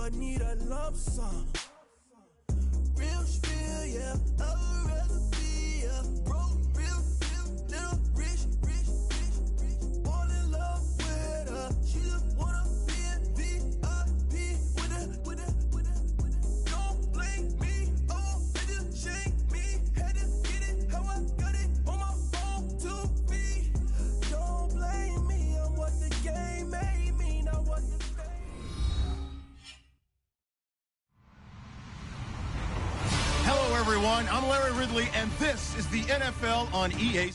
I need a lump sum. Real spill, yeah. I would rather be a broke, real, little rich. Fall in love with her. She just wanna be a VIP with her. Don't blame me. Oh, they just shake me. Had to get it how I got it on my phone to be. Don't blame me. I'm what the game made me, not what the Hello, everyone. I'm Larry Ridley, and this is the NFL on EA.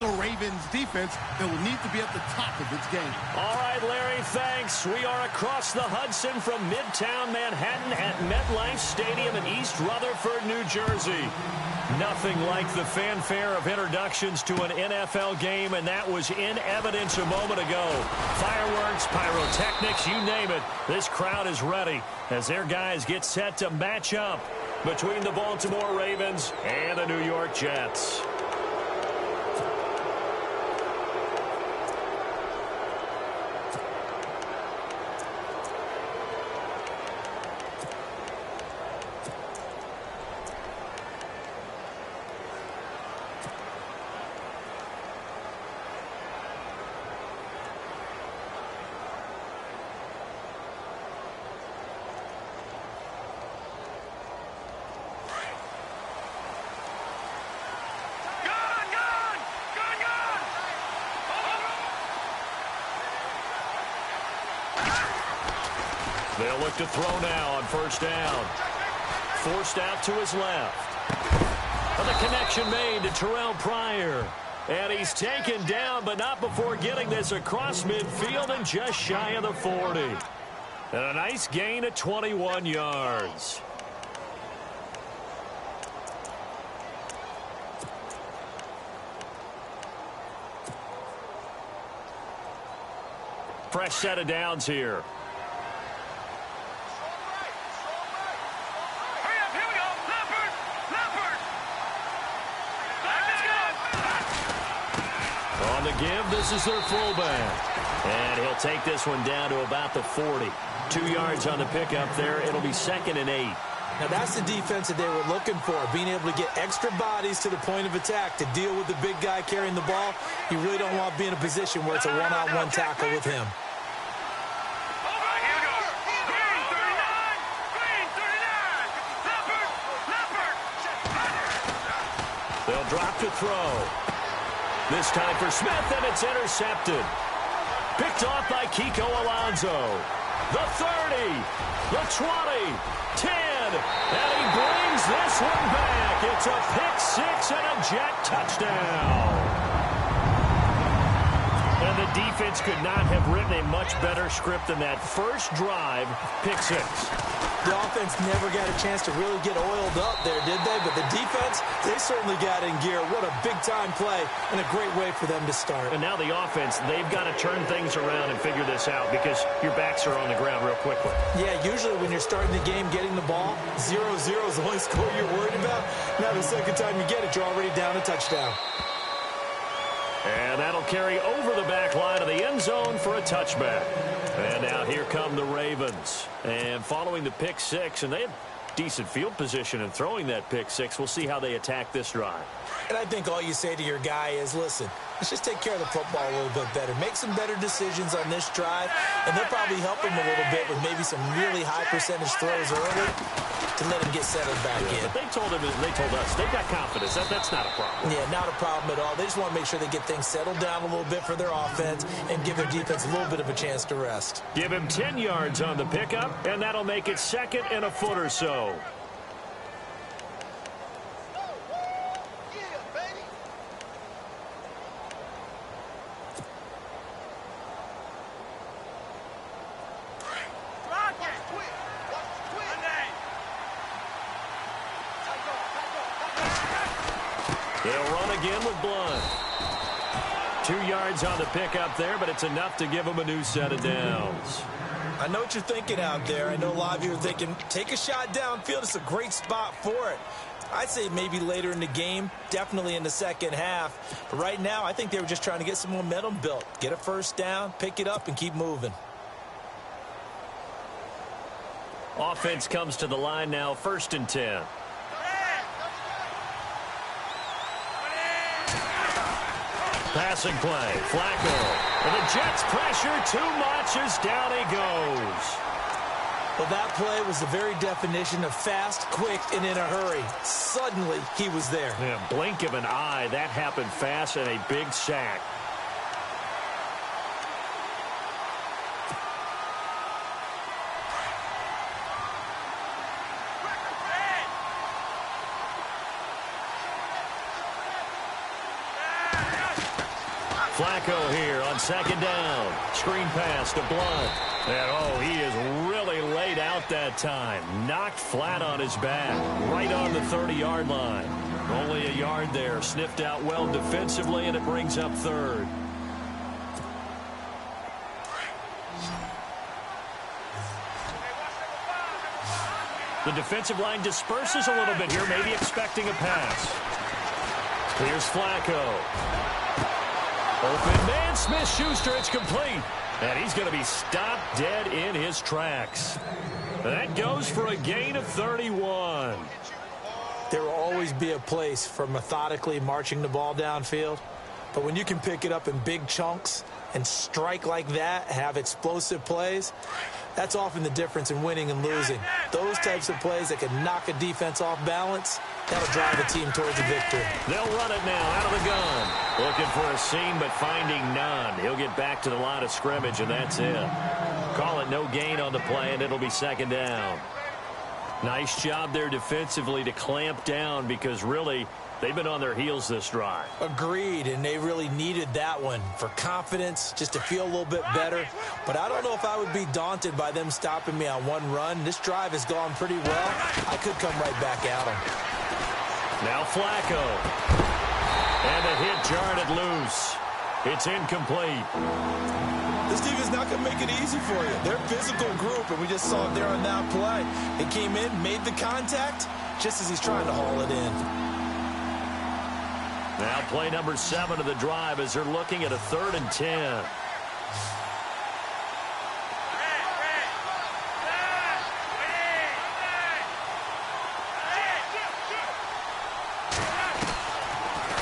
The Ravens defense that will need to be at the top of its game. All right, Larry, thanks. We are across the Hudson from Midtown Manhattan at MetLife Stadium in East Rutherford, New Jersey. Nothing like the fanfare of introductions to an NFL game, and that was in evidence a moment ago. Fireworks, pyrotechnics, you name it. This crowd is ready as their guys get set to match up between the Baltimore Ravens and the New York Jets. They'll look to throw now on first down. Forced out to his left. And the connection made to Terrell Pryor. And he's taken down, but not before getting this across midfield and just shy of the 40. And a nice gain of 21 yards. Fresh set of downs here. On the give, this is their fullback. And he'll take this one down to about the 40. 2 yards on the pickup there. It'll be 2nd and 8. Now, that's the defense that they were looking for, being able to get extra bodies to the point of attack to deal with the big guy carrying the ball. You really don't want to be in a position where it's a one-on-one tackle with him. They'll drop to throw. This time for Smith, and it's intercepted. Picked off by Kiko Alonso. The 30, the 20, 10, and he brings this one back. It's a pick six and a Jet touchdown. And the defense could not have written a much better script than that first drive, pick six. The offense never got a chance to really get oiled up there, did they? But the defense, they certainly got in gear. What a big-time play and a great way for them to start. And now the offense, they've got to turn things around and figure this out because your backs are on the ground real quickly. Yeah, usually when you're starting the game getting the ball, 0-0 is the only score you're worried about. Now the second time you get it, you're already down a touchdown. And that'll carry over the back line of the end zone for a touchback. And now here come the Ravens. And following the pick six, and they had decent field position in throwing that pick six. We'll see how they attack this drive. And I think all you say to your guy is, listen, let's just take care of the football a little bit better. Make some better decisions on this drive, and they'll probably help him a little bit with maybe some really high percentage throws early to let him get settled back in. But they told him, and they told us, they've got confidence. That's not a problem. Yeah, not a problem at all. They just want to make sure they get things settled down a little bit for their offense and give their defense a little bit of a chance to rest. Give him 10 yards on the pickup, and that'll make it 2nd and a foot or so. They'll run again with Blunt. 2 yards on the pickup there, but it's enough to give them a new set of downs. I know what you're thinking out there. I know a lot of you are thinking, take a shot downfield. It's a great spot for it. I'd say maybe later in the game, definitely in the second half. But right now, I think they were just trying to get some momentum built. Get a first down, pick it up, and keep moving. Offense comes to the line now, 1st and 10. Passing play, Flacco. And the Jets pressure too much as down he goes. Well, that play was the very definition of fast, quick, and in a hurry. Suddenly, he was there. Yeah, blink of an eye, that happened fast and a big sack. Flacco here on 2nd down. Screen pass to Blunt. And, oh, he is really laid out that time. Knocked flat on his back. Right on the 30-yard line. Only a yard there. Sniffed out well defensively, and it brings up 3rd. The defensive line disperses a little bit here, maybe expecting a pass. Here's Flacco. Open man, Smith-Schuster, it's complete. And he's going to be stopped dead in his tracks. That goes for a gain of 31. There will always be a place for methodically marching the ball downfield. But when you can pick it up in big chunks and strike like that, have explosive plays, that's often the difference in winning and losing. Those types of plays that can knock a defense off balance, that'll drive a team towards a victory. They'll run it now out of the gun. Looking for a seam, but finding none. He'll get back to the line of scrimmage, and that's it. Call it no gain on the play, and it'll be 2nd down. Nice job there defensively to clamp down because really they've been on their heels this drive. Agreed, and they really needed that one for confidence, just to feel a little bit better. But I don't know if I would be daunted by them stopping me on one run. This drive has gone pretty well. I could come right back at them. Now Flacco. And a hit jarred it loose. It's incomplete. This team is not going to make it easy for you. They're a physical group, and we just saw it there on that play. They came in, made the contact, just as he's trying to haul it in. Now play number 7 of the drive as they're looking at a 3rd and 10.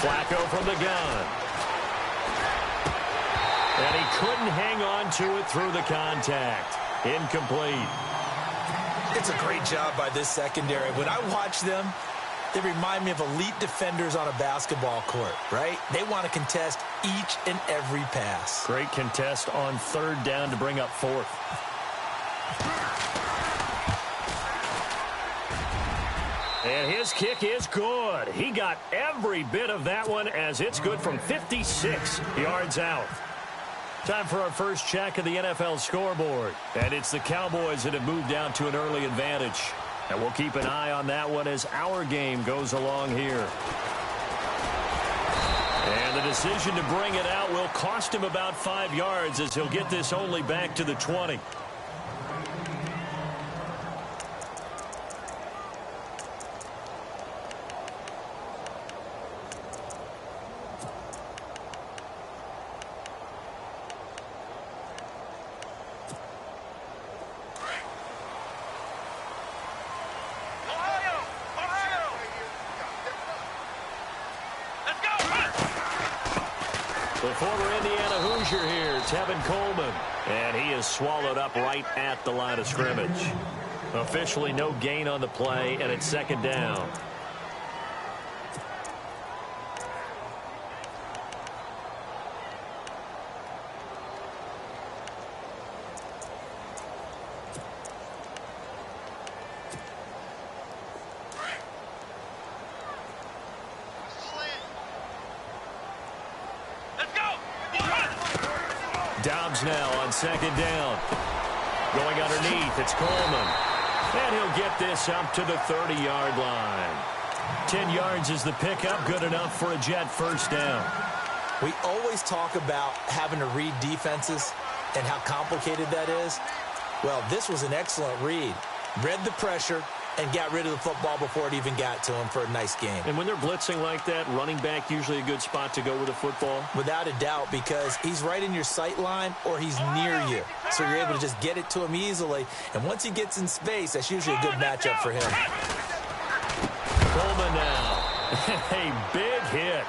Flacco from the gun. And he couldn't hang on to it through the contact. Incomplete. It's a great job by this secondary. When I watch them, they remind me of elite defenders on a basketball court, right? They want to contest each and every pass. Great contest on 3rd down to bring up 4th. And his kick is good. He got every bit of that one as it's good from 56 yards out. Time for our first check of the NFL scoreboard. And it's the Cowboys that have moved down to an early advantage. And we'll keep an eye on that one as our game goes along here. And the decision to bring it out will cost him about 5 yards as he'll get this only back to the 20. The former Indiana Hoosier here, Tevin Coleman. And he is swallowed up right at the line of scrimmage. Officially no gain on the play, and it's 2nd down. Dobbs now on 2nd down. Going underneath, it's Coleman. And he'll get this up to the 30-yard line. 10 yards is the pickup, good enough for a Jet first down. We always talk about having to read defenses and how complicated that is. Well, this was an excellent read. Read the pressure, and got rid of the football before it even got to him for a nice game. And when they're blitzing like that, running back usually a good spot to go with the football? Without a doubt, because he's right in your sight line or he's near you. So you're able to just get it to him easily. And once he gets in space, that's usually a good matchup for him. Coleman now. A big hit.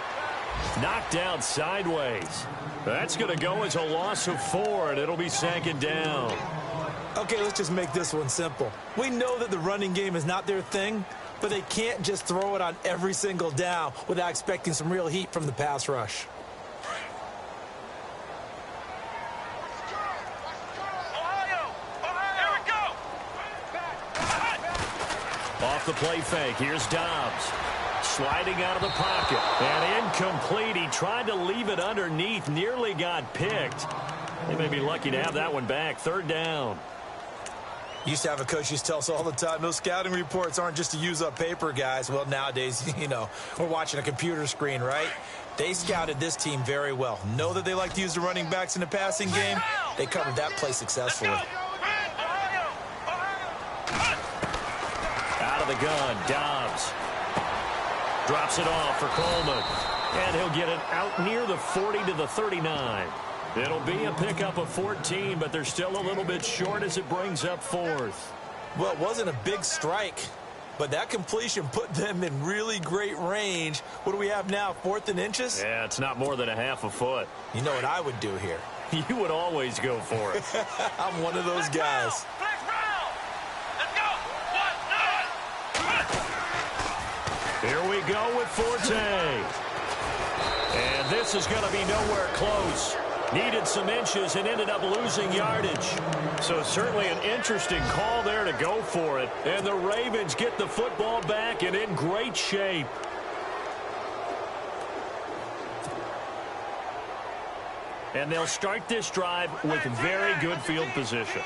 Knocked out sideways. That's going to go as a loss of 4, and it'll be 2nd down. Okay, let's just make this one simple. We know that the running game is not their thing, but they can't just throw it on every single down without expecting some real heat from the pass rush. Off the play fake, here's Dobbs. Sliding out of the pocket. And incomplete. He tried to leave it underneath. Nearly got picked. They may be lucky to have that one back. 3rd down. Used to have a coach used to tell us all the time, those scouting reports aren't just to use up paper, guys. Well, nowadays, we're watching a computer screen, right? They scouted this team very well. Know that they like to use the running backs in the passing game. They covered that play successfully. Out of the gun, Dobbs. Drops it off for Coleman. And he'll get it out near the 40 to the 39. It'll be a pickup of 14, but they're still a little bit short as it brings up 4th. Well, it wasn't a big strike, but that completion put them in really great range. What do we have now, 4th and inches? Yeah, it's not more than a half a foot. You know what I would do here? You would always go for it. I'm one of those guys. Here we go with Forte. And this is going to be nowhere close. Needed some inches and ended up losing yardage. So certainly an interesting call there to go for it. And the Ravens get the football back and in great shape. And they'll start this drive with very good field position.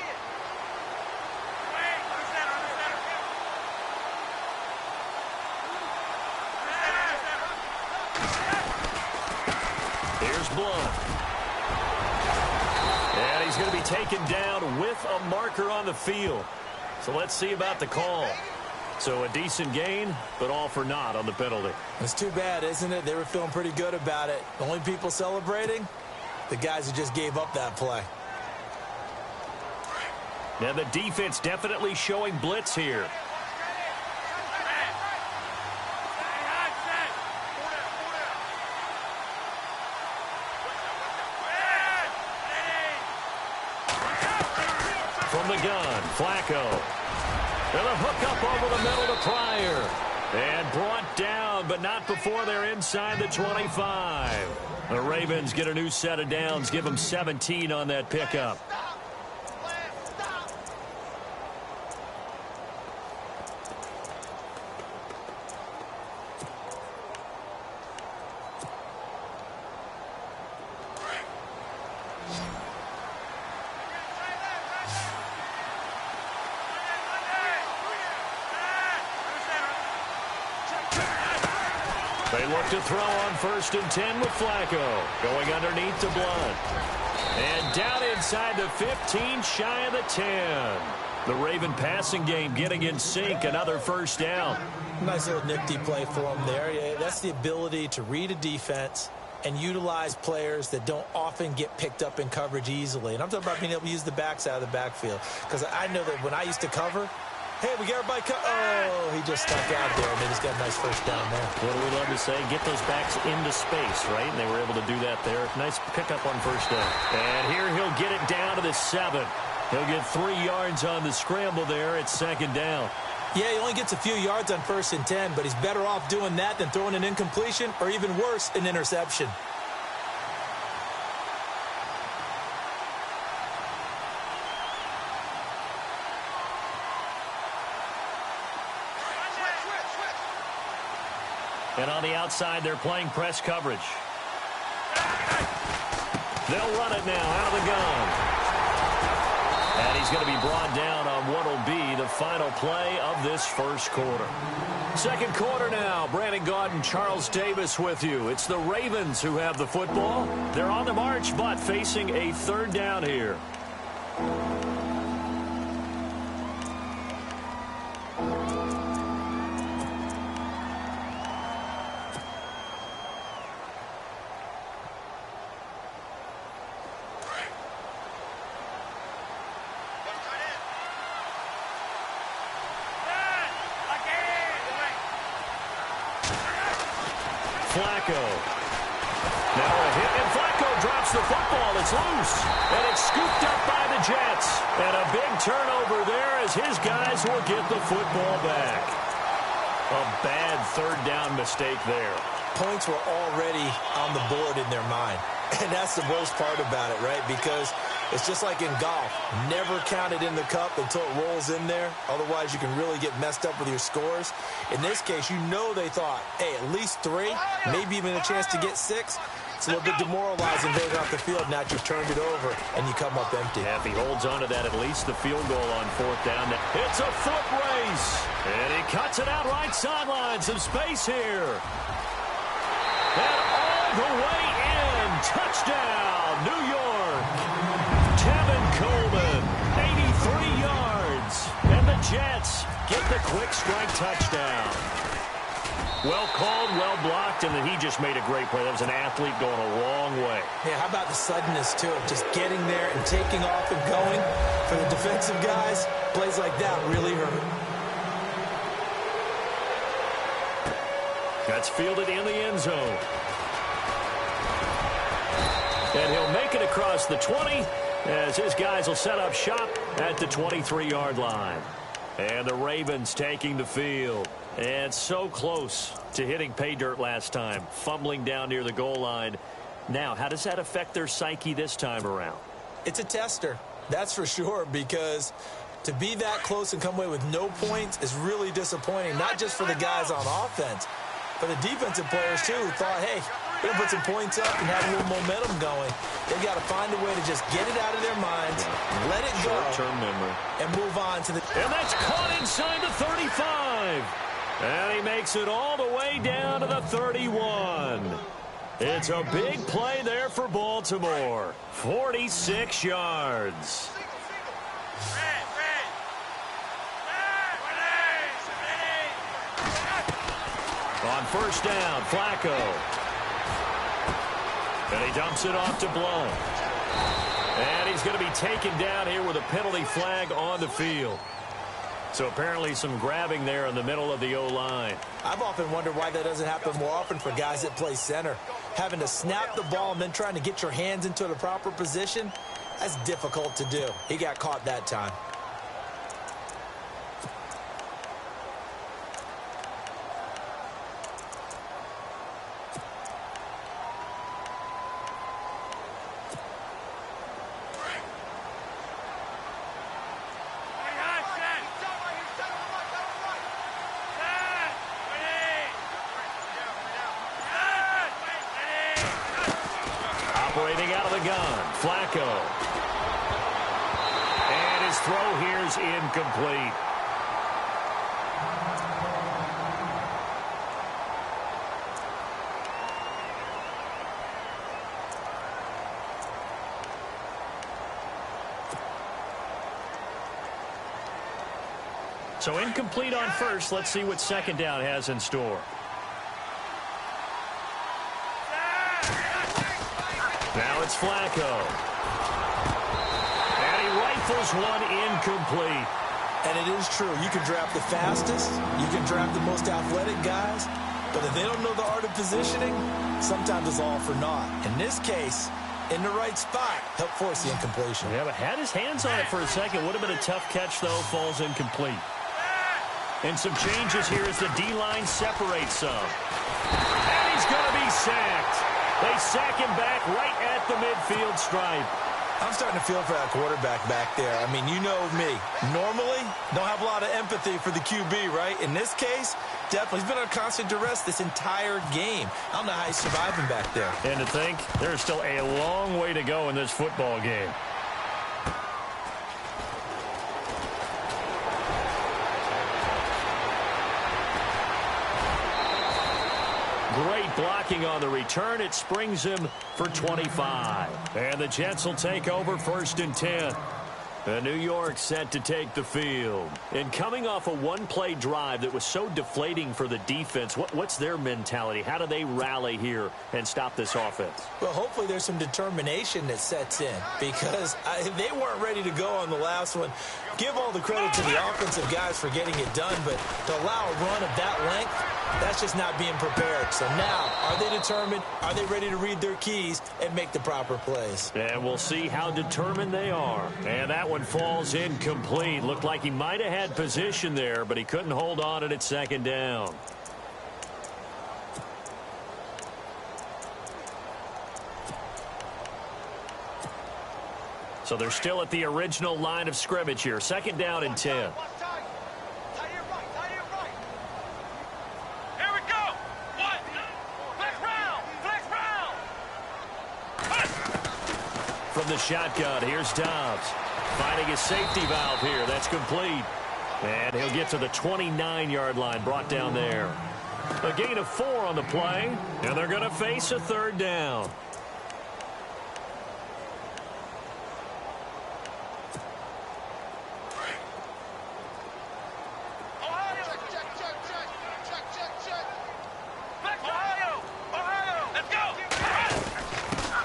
Here's Blunt. And he's going to be taken down with a marker on the field. So let's see about the call. So a decent gain, but all for naught on the penalty. It's too bad, isn't it? They were feeling pretty good about it. The only people celebrating, the guys who just gave up that play. Now the defense definitely showing blitz here. From the gun, Flacco. And a hook up over the middle to Pryor. And brought down, but not before they're inside the 25. The Ravens get a new set of downs, give them 17 on that pickup. They look to throw on 1st and 10 with Flacco. Going underneath to Blunt. And down inside the 15, shy of the 10. The Raven passing game getting in sync. Another 1st down. Nice little nifty play for them there. Yeah, that's the ability to read a defense and utilize players that don't often get picked up in coverage easily. And I'm talking about being able to use the backs out of the backfield. Because I know that when I used to cover, hey, we got everybody oh, he just stuck out there, and they just got a nice 1st down there. What do we love to say? Get those backs into space, right? And they were able to do that there. Nice pickup on 1st down. And here he'll get it down to the 7. He'll get 3 yards on the scramble there at 2nd down. Yeah, he only gets a few yards on 1st and 10, but he's better off doing that than throwing an incompletion or even worse, an interception. And on the outside, they're playing press coverage. They'll run it now out of the gun. And he's going to be brought down on what will be the final play of this 1st quarter. 2nd quarter now. Brandon Gaudin and Charles Davis with you. It's the Ravens who have the football. They're on the march, but facing a 3rd down here. Flacco. Now a hit, and Flacco drops the football. It's loose, and it's scooped up by the Jets. And a big turnover there as his guys will get the football back. A bad third down mistake there. Points were already on the board in their mind. And that's the worst part about it, right? Because it's just like in golf. Never count it in the cup until it rolls in there. Otherwise, you can really get messed up with your scores. In this case, you know they thought, hey, at least 3, maybe even a chance to get 6. It's a little bit demoralizing going off the field. Now you've turned it over, and you come up empty. Yeah, if he holds on to that, at least the field goal on 4th down. It's a foot race, and he cuts it out right sideline. Some space here. And all the way in. Touchdown, New York. Tevin Coleman, 83 yards. And the Jets get the quick strike touchdown. Well called, well blocked, and then he just made a great play. That was an athlete going a long way. Yeah, how about the suddenness, too, of just getting there and taking off and going? For the defensive guys, plays like that really hurt. That's fielded in the end zone. And he'll make it across the 20 as his guys will set up shop at the 23-yard line. And the Ravens taking the field. And so close to hitting pay dirt last time, fumbling down near the goal line. Now, how does that affect their psyche this time around? It's a tester, that's for sure, because to be that close and come away with no points is really disappointing, not just for the guys on offense, but the defensive players, too, who thought, hey, we're going to put some points up and have a little momentum going. They've got to find a way to just get it out of their minds, let it go, short-term memory, and move on to the... And that's caught inside the 35. And he makes it all the way down to the 31. It's a big play there for Baltimore. 46 yards. On 1st down, Flacco. And he dumps it off to Blount. And he's going to be taken down here with a penalty flag on the field. So apparently some grabbing there in the middle of the O-line. I've often wondered why that doesn't happen more often for guys that play center. Having to snap the ball and then trying to get your hands into the proper position, that's difficult to do. He got caught that time. Operating out of the gun, Flacco. And his throw here is incomplete. So incomplete on first. Let's see what 2nd down has in store. Now it's Flacco. And he rifles one incomplete. And it is true. You can draft the fastest. You can draft the most athletic guys. But if they don't know the art of positioning, sometimes it's all for naught. In this case, in the right spot, help force the incompletion. Yeah, but had his hands on it for a second. Would have been a tough catch, though. Falls incomplete. And some changes here as the D-line separates some. And he's going to be sacked. They sack him back right at the midfield stripe. I'm starting to feel for that quarterback back there. I mean, you know me. Normally, don't have a lot of empathy for the QB, right? In this case, definitely. He's been on constant duress this entire game. I don't know how he's surviving back there. And to think, there's still a long way to go in this football game. Great blocking on the return. It springs him for 25. And the Jets will take over 1st and 10. And New York set to take the field. And coming off a one-play drive that was so deflating for the defense, what's their mentality? How do they rally here and stop this offense? Well, hopefully there's some determination that sets in because they weren't ready to go on the last one. Give all the credit to the offensive guys for getting it done, but to allow a run of that length, That's just not being prepared. So now, are they determined? Are they ready to read their keys and make the proper plays? And we'll see how determined they are. And that one falls incomplete. Looked like he might have had position there, but he couldn't hold on at second down. So they're still at the original line of scrimmage here. Second down and 10. From the shotgun, here's Dobbs. Finding his safety valve here. That's complete. And he'll get to the 29-yard line, brought down there. A gain of 4 on the play, and they're going to face a third down.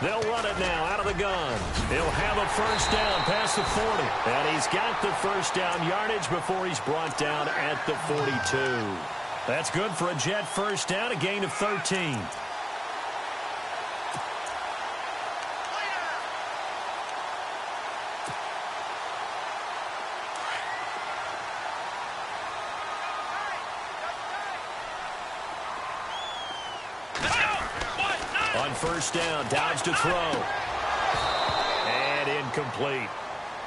They'll run it now out of the gun. He'll have a first down past the 40. And he's got the first down yardage before he's brought down at the 42. That's good for a Jet first down, a gain of 13. On first down, Dobbs to throw. And incomplete.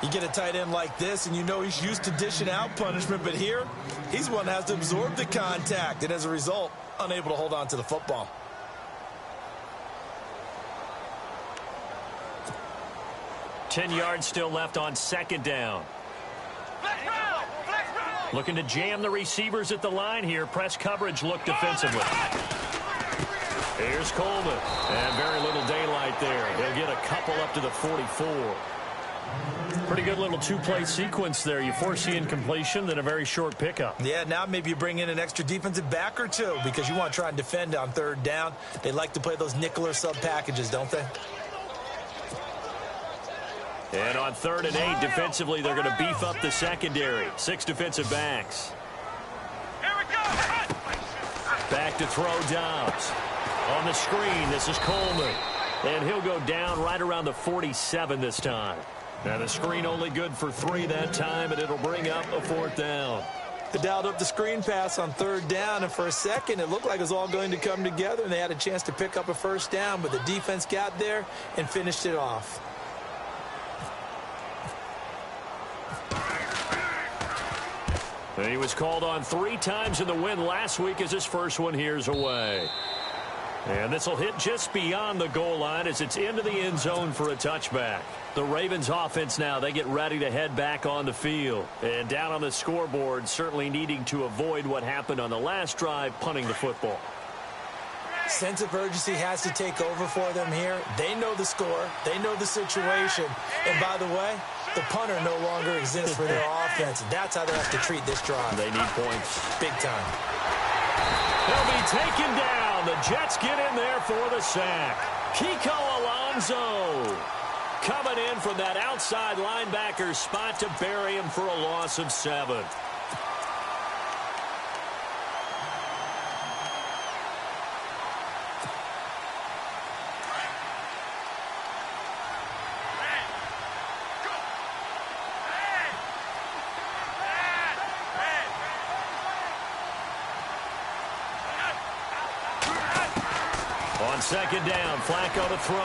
You get a tight end like this, and you know he's used to dishing out punishment, but here, he's one that has to absorb the contact, and as a result, unable to hold on to the football. Ten yards still left on second down. Looking to jam the receivers at the line here. Press coverage look defensively. Here's Coleman. And very little daylight there. He'll get a couple up to the 44. Pretty good little two-play sequence there. You force the incompletion, then a very short pickup. Yeah, now maybe you bring in an extra defensive back or two because you want to try and defend on third down. They like to play those nickel or sub packages, don't they? And on 3rd and 8, defensively, they're going to beef up the secondary. 6 defensive backs. Back to throw Dobbs. On the screen, this is Coleman. And he'll go down right around the 47 this time. Now the screen only good for 3 that time, and it'll bring up a 4th down. They dialed up the screen pass on 3rd down, and for a second it looked like it was all going to come together, and they had a chance to pick up a first down, but the defense got there and finished it off. And he was called on 3 times in the win last week as his first one here's away. And this will hit just beyond the goal line as it's into the end zone for a touchback. The Ravens offense now, they get ready to head back on the field. And down on the scoreboard, certainly needing to avoid what happened on the last drive, punting the football. Sense of urgency has to take over for them here. They know the score. They know the situation. And by the way, the punter no longer exists for their offense. That's how they have to treat this drive. They need points. Big time. He'll be taken down. The Jets get in there for the sack. Kiko Alonso coming in from that outside linebacker spot to bury him for a loss of 7. On second down, Flacco to throw.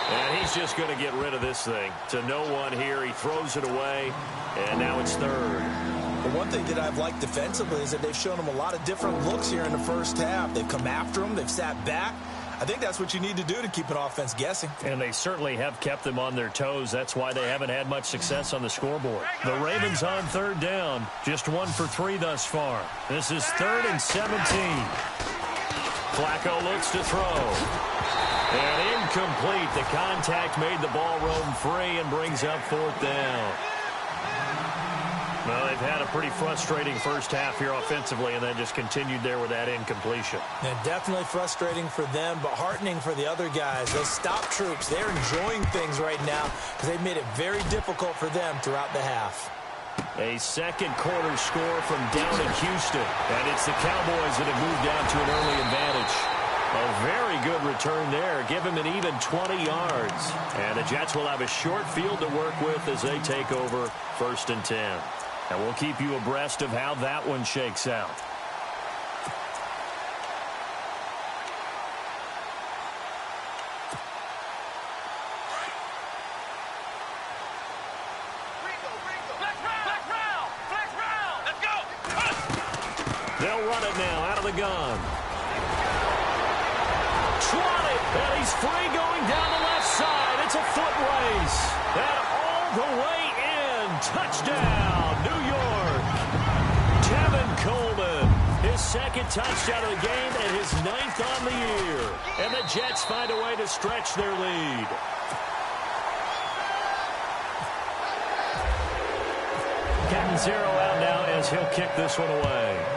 And he's just going to get rid of this thing. To no one here. He throws it away, and now it's 3rd. But one thing that I've liked defensively is that they've shown him a lot of different looks here in the first half. They've come after him. They've sat back. I think that's what you need to do to keep an offense guessing. And they certainly have kept them on their toes. That's why they haven't had much success on the scoreboard. The Ravens on 3rd down. Just 1 for 3 thus far. This is 3rd and 17. Flacco looks to throw. And incomplete. The contact made the ball roam free and brings up 4th down. Well, they've had a pretty frustrating first half here offensively, and then just continued there with that incompletion. Yeah, definitely frustrating for them, but heartening for the other guys. Those stop troops, they're enjoying things right now because they've made it very difficult for them throughout the half. A second quarter score from down in Houston. And it's the Cowboys that have moved down to an early advantage. A very good return there. Give him an even 20 yards. And the Jets will have a short field to work with as they take over 1st and 10. And we'll keep you abreast of how that one shakes out. They'll run it now out of the gun. Swatted, and he's free going down the left side. It's a foot race. And all the way in. Touchdown, New York. Tevin Coleman, his second touchdown of the game and his 9th on the year. And the Jets find a way to stretch their lead. Captain Zero out now as he'll kick this one away.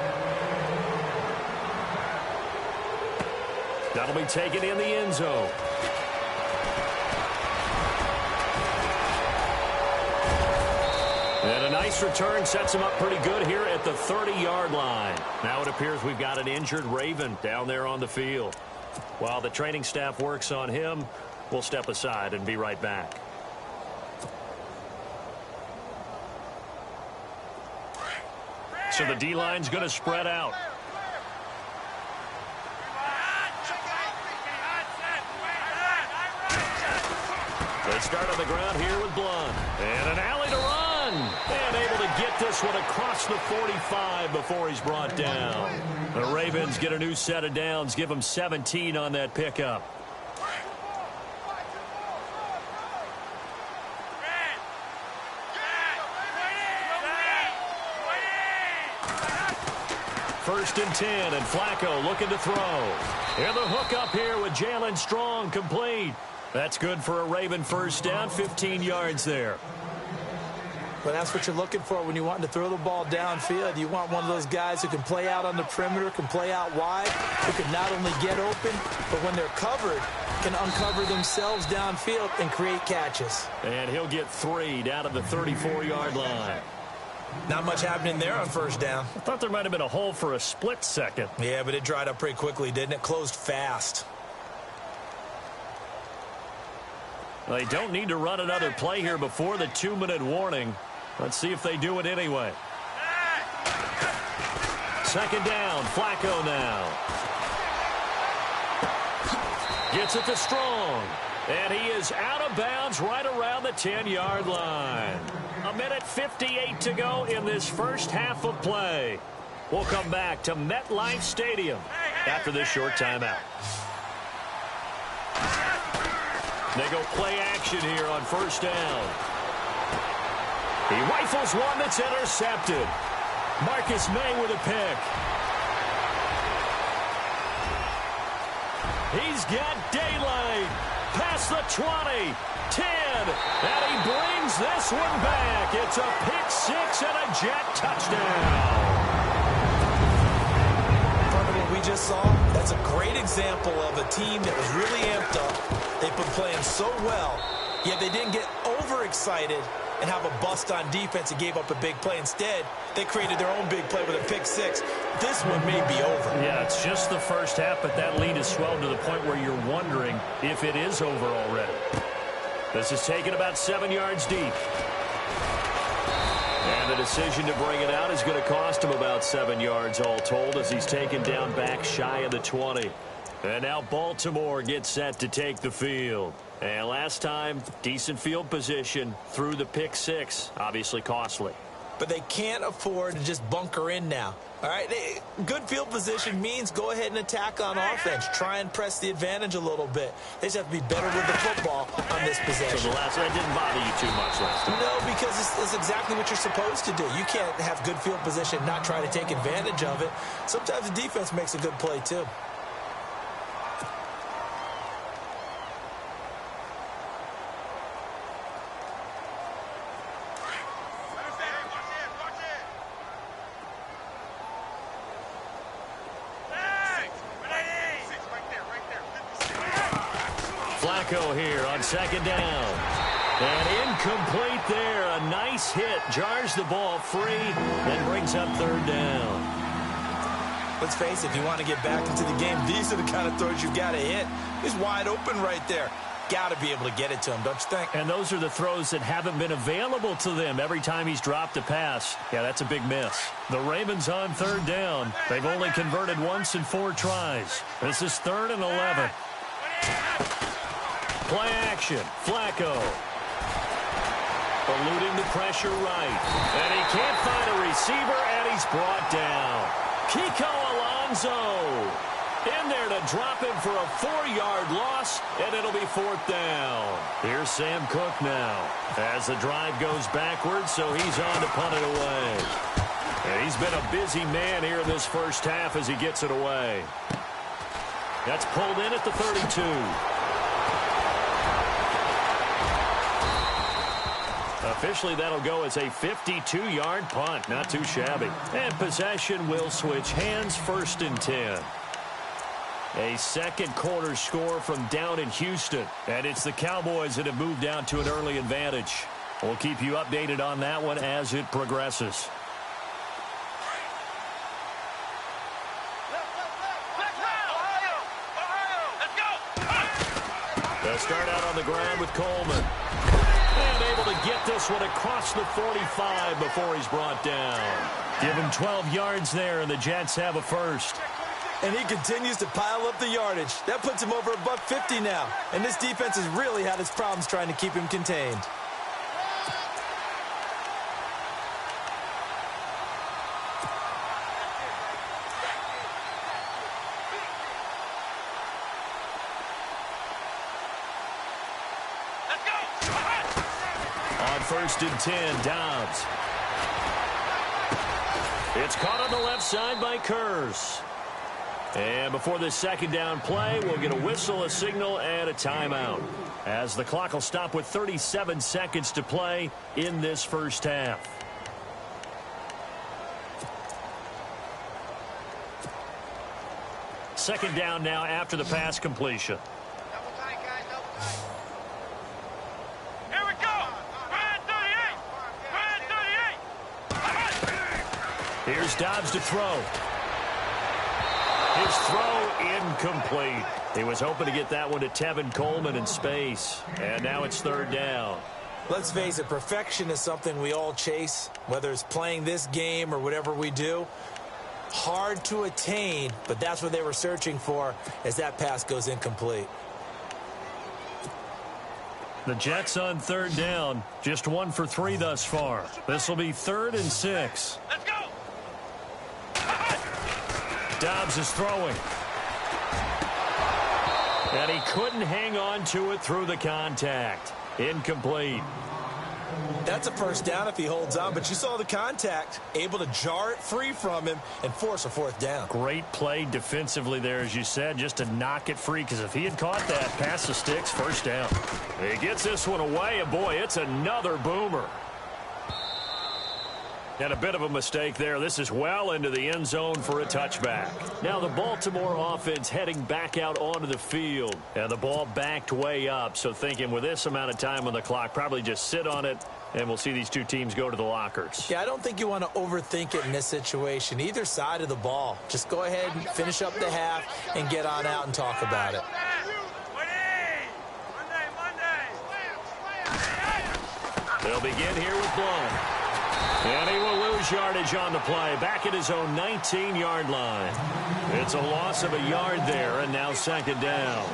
That'll be taken in the end zone. And a nice return sets him up pretty good here at the 30-yard line. Now it appears we've got an injured Raven down there on the field. While the training staff works on him, we'll step aside and be right back. So the D-line's going to spread out. They start on the ground here with Blunt. And an alley to run. And able to get this one across the 45 before he's brought down. The Ravens get a new set of downs. Give them 17 on that pickup. First and 10, and Flacco looking to throw. And the hook up here with Jalen Strong, complete. That's good for a Raven first down, 15 yards there. Well, that's what you're looking for when you want to throw the ball downfield. You want one of those guys who can play out on the perimeter, can play out wide, who can not only get open, but when they're covered, can uncover themselves downfield and create catches. And he'll get 3 down to the 34-yard line. Not much happening there on first down. I thought there might have been a hole for a split second. Yeah, but it dried up pretty quickly, didn't it? Closed fast. They don't need to run another play here before the 2-minute warning. Let's see if they do it anyway. Second down, Flacco now. Gets it to Strong. And he is out of bounds right around the 10-yard line. 1:58 to go in this first half of play. We'll come back to MetLife Stadium after this short timeout. They go play action here on first down. He rifles one that's intercepted. Marcus May with a pick. He's got daylight. Past the 20, 10, and he brings this one back. It's a pick six and a Jet touchdown. Part of what we just saw, that's a great example of a team that was really amped up. They've been playing so well, yet they didn't get overexcited and have a bust on defense and gave up a big play. Instead, they created their own big play with a pick six. This one may be over. Yeah, it's just the first half, but that lead has swelled to the point where you're wondering if it is over already. This is taken about 7 yards deep. And the decision to bring it out is going to cost him about 7 yards all told as he's taken down back shy of the 20. And now Baltimore gets set to take the field. And last time, decent field position through the pick six. Obviously costly. But they can't afford to just bunker in now. All right, good field position means go ahead and attack on offense. Try and press the advantage a little bit. They just have to be better with the football on this possession. So that didn't bother you too much last time? No, because it's exactly what you're supposed to do. You can't have good field position and not try to take advantage of it. Sometimes the defense makes a good play, too. Flacco here on second down. And incomplete there. A nice hit. Jars the ball free, then brings up third down. Let's face it, if you want to get back into the game, these are the kind of throws you've got to hit. He's wide open right there. Got to be able to get it to him, don't you think? And those are the throws that haven't been available to them every time he's dropped a pass. Yeah, that's a big miss. The Ravens on third down. They've only converted once in 4 tries. This is 3rd and 11. Play action. Flacco. Eluding the pressure right. And he can't find a receiver, and he's brought down. Kiko Alonso in there to drop him for a 4-yard loss, and it'll be 4th down. Here's Sam Cook now as the drive goes backwards, so he's on to punt it away. And he's been a busy man here in this first half as he gets it away. That's pulled in at the 32. Officially, that'll go as a 52-yard punt. Not too shabby. And possession will switch hands, 1st and 10. A second quarter score from down in Houston. And it's the Cowboys that have moved down to an early advantage. We'll keep you updated on that one as it progresses. They'll start out on the ground with Coleman. And able to get this one across the 45 before he's brought down. Give him 12 yards there, and the Jets have a first. And he continues to pile up the yardage. That puts him over $150 now. And this defense has really had its problems trying to keep him contained. On 1st and 10, Dobbs. It's caught on the left side by Kurz. And before this second down play, we'll get a whistle, a signal, and a timeout, as the clock will stop with 37 seconds to play in this first half. Second down now after the pass completion. Here we go. Red 38. Red 38. Here's Dobbs to throw. His throw incomplete. He was hoping to get that one to Tevin Coleman in space. And now it's 3rd down. Let's face it, perfection is something we all chase, whether it's playing this game or whatever we do. Hard to attain, but that's what they were searching for as that pass goes incomplete. The Jets on 3rd down, just 1 for 3 thus far. This will be 3rd and 6. Let's go. Dobbs is throwing. And he couldn't hang on to it through the contact. Incomplete. That's a first down if he holds on, but you saw the contact, able to jar it free from him and force a 4th down. Great play defensively there, as you said, just to knock it free, because if he had caught that, pass the sticks, 1st down. He gets this one away, and boy, it's another boomer. And a bit of a mistake there. This is well into the end zone for a touchback. Now the Baltimore offense heading back out onto the field. And the ball backed way up. So thinking with this amount of time on the clock, probably just sit on it, and we'll see these two teams go to the lockers. Yeah, I don't think you want to overthink it in this situation. Either side of the ball. Just go ahead and finish up the half and get on out and talk about it. They'll begin here with Blount. And he will lose yardage on the play, back at his own 19-yard line. It's a loss of a yard there, and now 2nd down.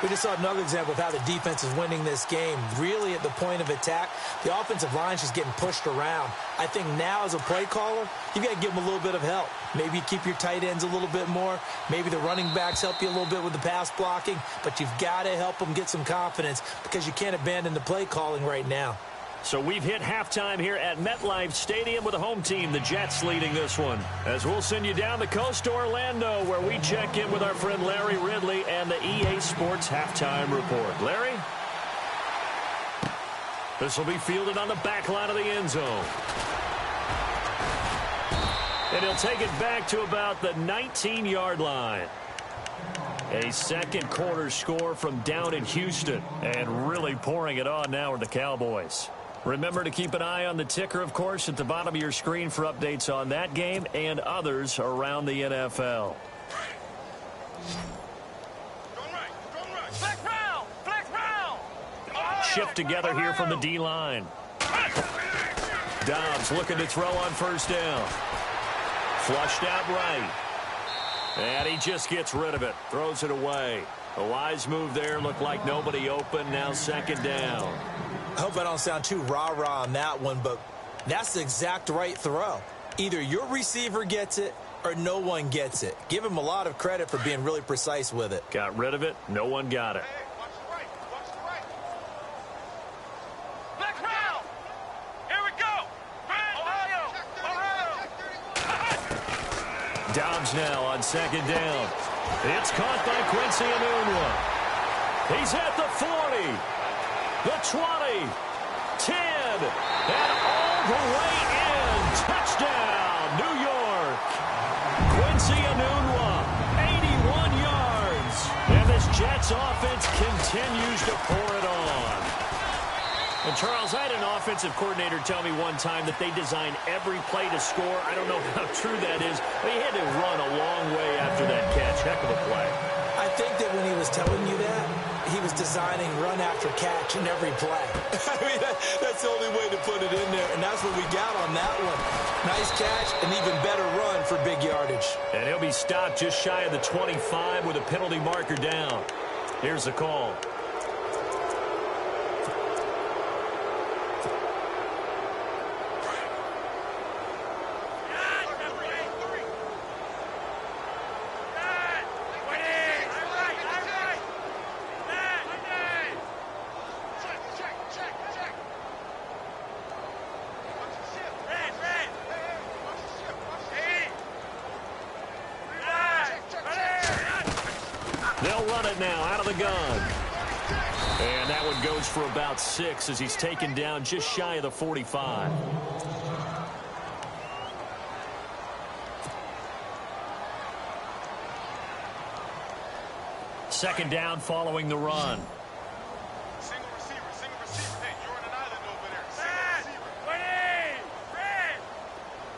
We just saw another example of how the defense is winning this game. Really at the point of attack, the offensive line's just getting pushed around. I think now as a play caller, you've got to give them a little bit of help. Maybe you keep your tight ends a little bit more. Maybe the running backs help you a little bit with the pass blocking. But you've got to help them get some confidence because you can't abandon the play calling right now. So we've hit halftime here at MetLife Stadium with a home team, the Jets, leading this one. As we'll send you down the coast to Orlando, where we check in with our friend Larry Ridley and the EA Sports Halftime Report. Larry? This will be fielded on the back line of the end zone. And he'll take it back to about the 19-yard line. A second quarter score from down in Houston, and really pouring it on now are the Cowboys. Remember to keep an eye on the ticker, of course, at the bottom of your screen for updates on that game and others around the NFL. Shift together here from the D-line. Dobbs looking to throw on first down. Flushed out right. And he just gets rid of it. Throws it away. A wise move there. Looked like nobody open. Now second down. I hope I don't sound too rah-rah on that one, but that's the exact right throw. Either your receiver gets it or no one gets it. Give him a lot of credit for being really precise with it. Got rid of it. No one got it. Dobbs now on second down. It's caught by Quincy Enunwa. He's at the 40, the 20, 10, and all the way in. Touchdown, New York. Quincy Enunwa, 81 yards. And this Jets offense continues to pour it on. And Charles, I had an offensive coordinator tell me one time that they design every play to score. I don't know how true that is, but he had to run a long way after that catch. Heck of a play. I think that when he was telling you that, he was designing run after catch in every play. I mean, that's the only way to put it in there, and that's what we got on that one. Nice catch, an even better run for big yardage. And he'll be stopped just shy of the 25 with a penalty marker down. Here's the call. They'll run it now out of the gun. And that one goes for about 6 as he's taken down just shy of the 45. Second down following the run. Single receiver. Hey, you're on an island over there. Single receiver.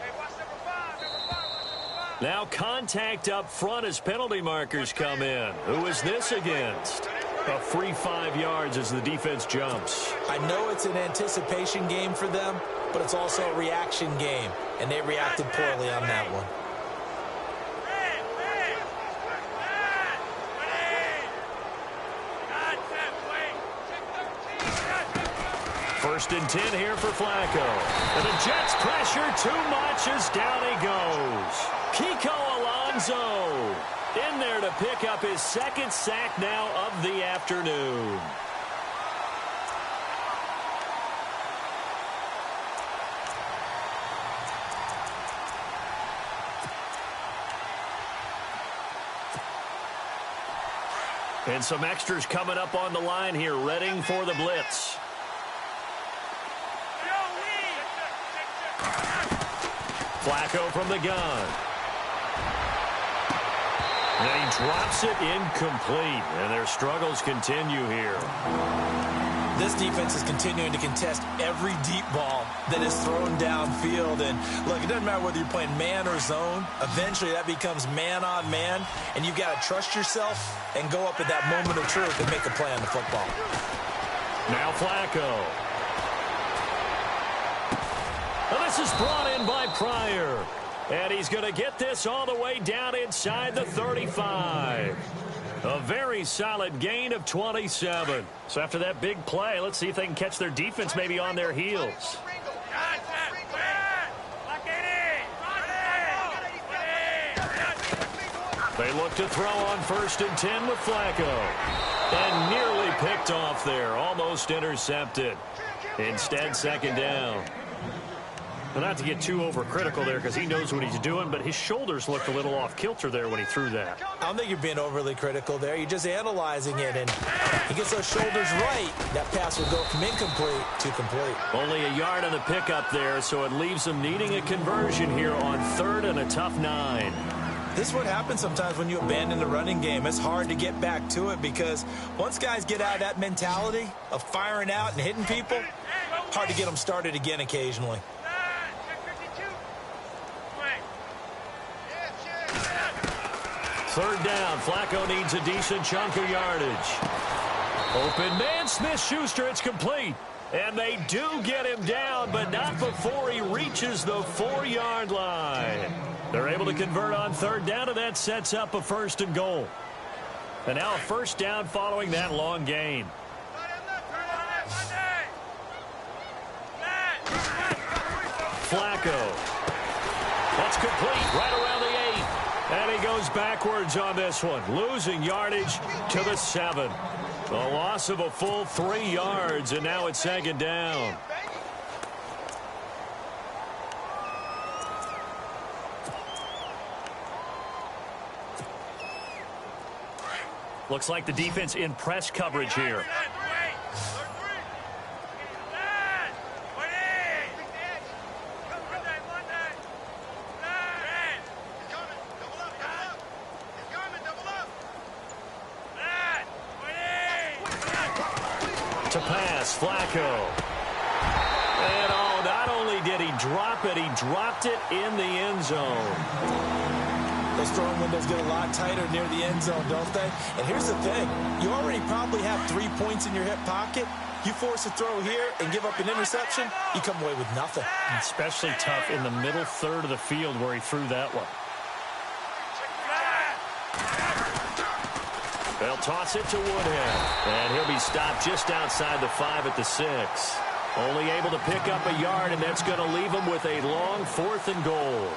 Hey, watch number 5. Now contact up front as penalty markers come in. Who is this against? A free 5 yards as the defense jumps. I know it's an anticipation game for them, but it's also a reaction game, and they reacted poorly on that one. First and 10 here for Flacco. And the Jets pressure too much as down he goes. Kiko Alonso in there to pick up his second sack now of the afternoon. And some extras coming up on the line here, readying for the blitz. Flacco from the gun. And he drops it incomplete, and their struggles continue here. This defense is continuing to contest every deep ball that is thrown downfield. And, look, it doesn't matter whether you're playing man or zone. Eventually, that becomes man on man, and you've got to trust yourself and go up at that moment of truth and make a play on the football. Now Flacco. Well, this is brought in by Pryor. And he's going to get this all the way down inside the 35. A very solid gain of 27. So after that big play, let's see if they can catch their defense maybe on their heels. They look to throw on first and 10 with Flacco. And nearly picked off there. Almost intercepted. Instead, second down. Well, not to get too overcritical there because he knows what he's doing, but his shoulders looked a little off kilter there when he threw that. I don't think you're being overly critical there. You're just analyzing it, and he gets those shoulders right. That pass will go from incomplete to complete. Only a yard on the pickup there, so it leaves them needing a conversion here on 3rd and a tough 9. This is what happens sometimes when you abandon the running game. It's hard to get back to it because once guys get out of that mentality of firing out and hitting people, hard to get them started again occasionally. Third down. Flacco needs a decent chunk of yardage. Open man, Smith-Schuster. It's complete. And they do get him down, but not before he reaches the 4-yard line. They're able to convert on third down, and that sets up a 1st and goal. And now a 1st down following that long gain. Flacco. That's complete right around the 8. And he goes backwards on this one, losing yardage to the 7. A loss of a full 3 yards, and now it's 2nd down. Looks like the defense in press coverage here. To pass, Flacco. And not only did he drop it, he dropped it in the end zone. Those throwing windows get a lot tighter near the end zone, don't they? And here's the thing. You already probably have 3 points in your hip pocket. You force a throw here and give up an interception, you come away with nothing. Especially tough in the middle third of the field where he threw that one. They'll toss it to Woodhead. And he'll be stopped just outside the 5 at the 6. Only able to pick up a yard, and that's going to leave him with a long 4th and goal.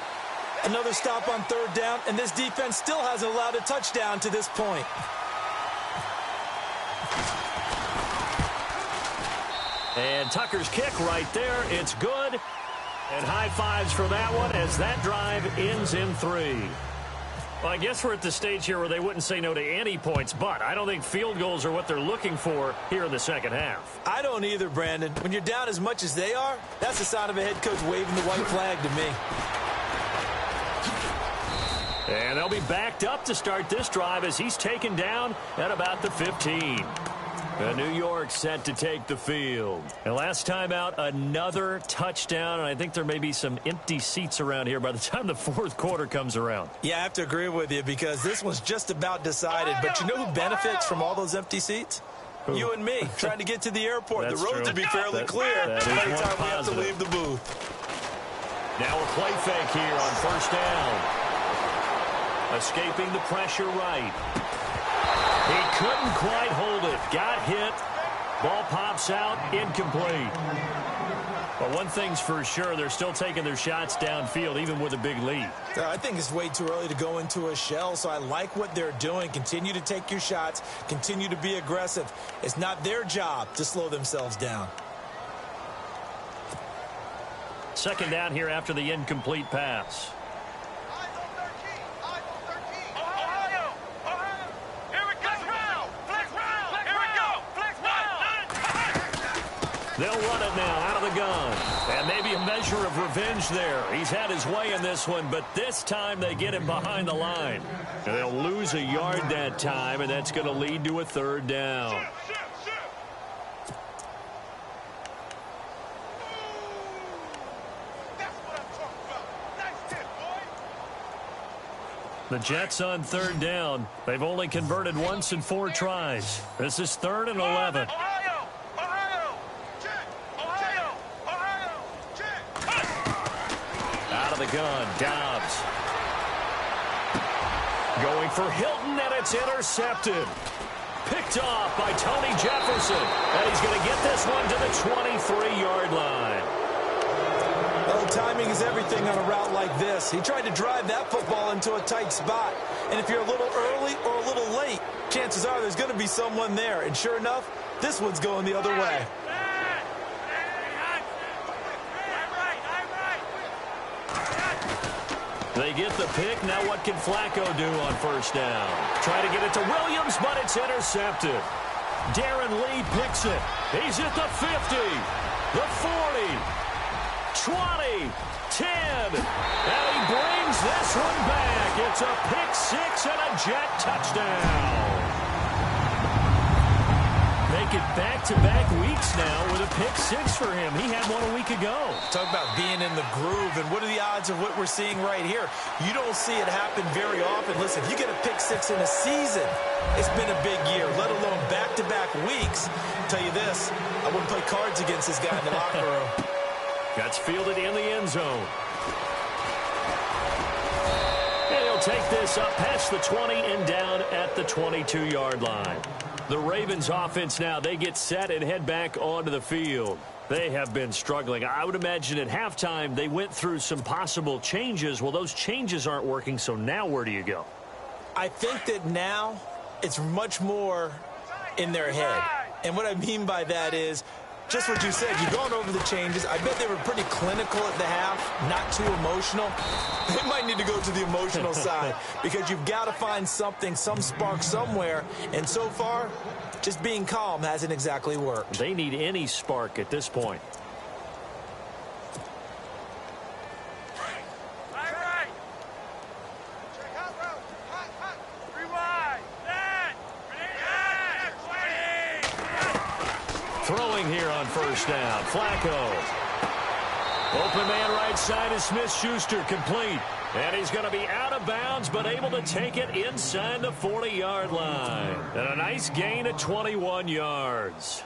Another stop on third down, and this defense still hasn't allowed a touchdown to this point. And Tucker's kick right there. It's good. And high fives for that one as that drive ends in 3. Well, I guess we're at the stage here where they wouldn't say no to any points, but I don't think field goals are what they're looking for here in the second half. I don't either, Brandon. When you're down as much as they are, that's the sign of a head coach waving the white flag to me. And they'll be backed up to start this drive as he's taken down at about the 15. New York set to take the field. And last time out, another touchdown, and I think there may be some empty seats around here by the time the 4th quarter comes around. Yeah, I have to agree with you because this one's just about decided. But you know who benefits from all those empty seats? Who? You and me, trying to get to the airport. The roads will be fairly clear by the time we have to leave the booth. Now a play fake here on 1st down. Escaping the pressure right. He couldn't quite hold it. Got hit. Ball pops out. Incomplete. But one thing's for sure, they're still taking their shots downfield, even with a big lead. I think it's way too early to go into a shell, so I like what they're doing. Continue to take your shots. Continue to be aggressive. It's not their job to slow themselves down. 2nd down here after the incomplete pass. They'll run it now out of the gun. And maybe a measure of revenge there. He's had his way in this one, but this time they get him behind the line. And they'll lose a yard that time, and that's going to lead to a 3rd down. The Jets on 3rd down. They've only converted once in 4 tries. This is 3rd and 11. Out of the gun, Dobbs. Going for Hilton, and it's intercepted. Picked off by Tony Jefferson. And he's going to get this one to the 23-yard line. Well, timing is everything on a route like this. He tried to drive that football into a tight spot. And if you're a little early or a little late, chances are there's going to be someone there. And sure enough, this one's going the other way. They get the pick. Now what can Flacco do on 1st down? Try to get it to Williams, but it's intercepted. Darren Lee picks it. He's at the 50, the 40, 20, 10. And he brings this one back. It's a pick six and a Jet touchdown. Make it back-to-back weeks now with a pick six for him. He had one a week ago. Talk about being in the groove, and what are the odds of what we're seeing right here? You don't see it happen very often. Listen, if you get a pick six in a season, it's been a big year, let alone back-to-back weeks. I'll tell you this, I wouldn't play cards against this guy in the locker room. That's fielded in the end zone. And he'll take this up past the 20 and down at the 22-yard line. The Ravens offense now, they get set and head back onto the field. They have been struggling. I would imagine at halftime they went through some possible changes. Well, those changes aren't working, so now where do you go? I think that now it's much more in their head. And what I mean by that is just what you said. You've gone over the changes. I bet they were pretty clinical at the half, not too emotional. They might need to go to the emotional side because you've got to find something, some spark somewhere. And so far, just being calm hasn't exactly worked. They need any spark at this point. Throwing here on first down. Flacco. Open man right side is Smith-Schuster, complete. And he's going to be out of bounds, but able to take it inside the 40-yard line. And a nice gain of 21 yards.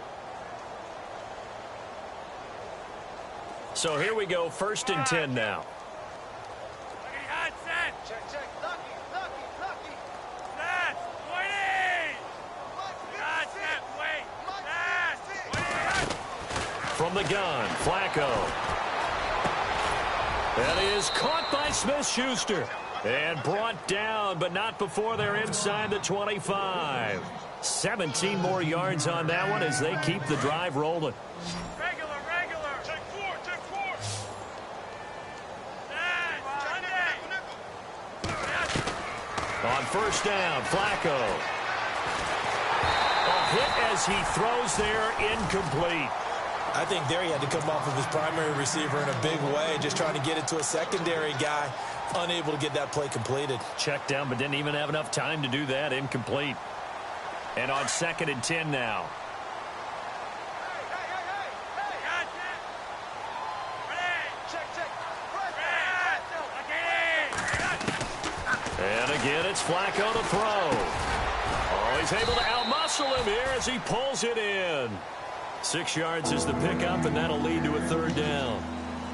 So here we go, 1st and 10 now. From the gun, Flacco. That is caught by Smith-Schuster. And brought down, but not before they're inside the 25. 17 more yards on that one as they keep the drive rolling. Regular. Check four. On first down, Flacco. A hit as he throws there, incomplete. I think there he had to come off of his primary receiver in a big way, just trying to get it to a secondary guy, unable to get that play completed. Checked down, but didn't even have enough time to do that. Incomplete. And on 2nd and 10 now. And again, it's Flacco to throw. Oh, he's able to outmuscle him here as he pulls it in. 6 yards is the pickup, and that'll lead to a 3rd down.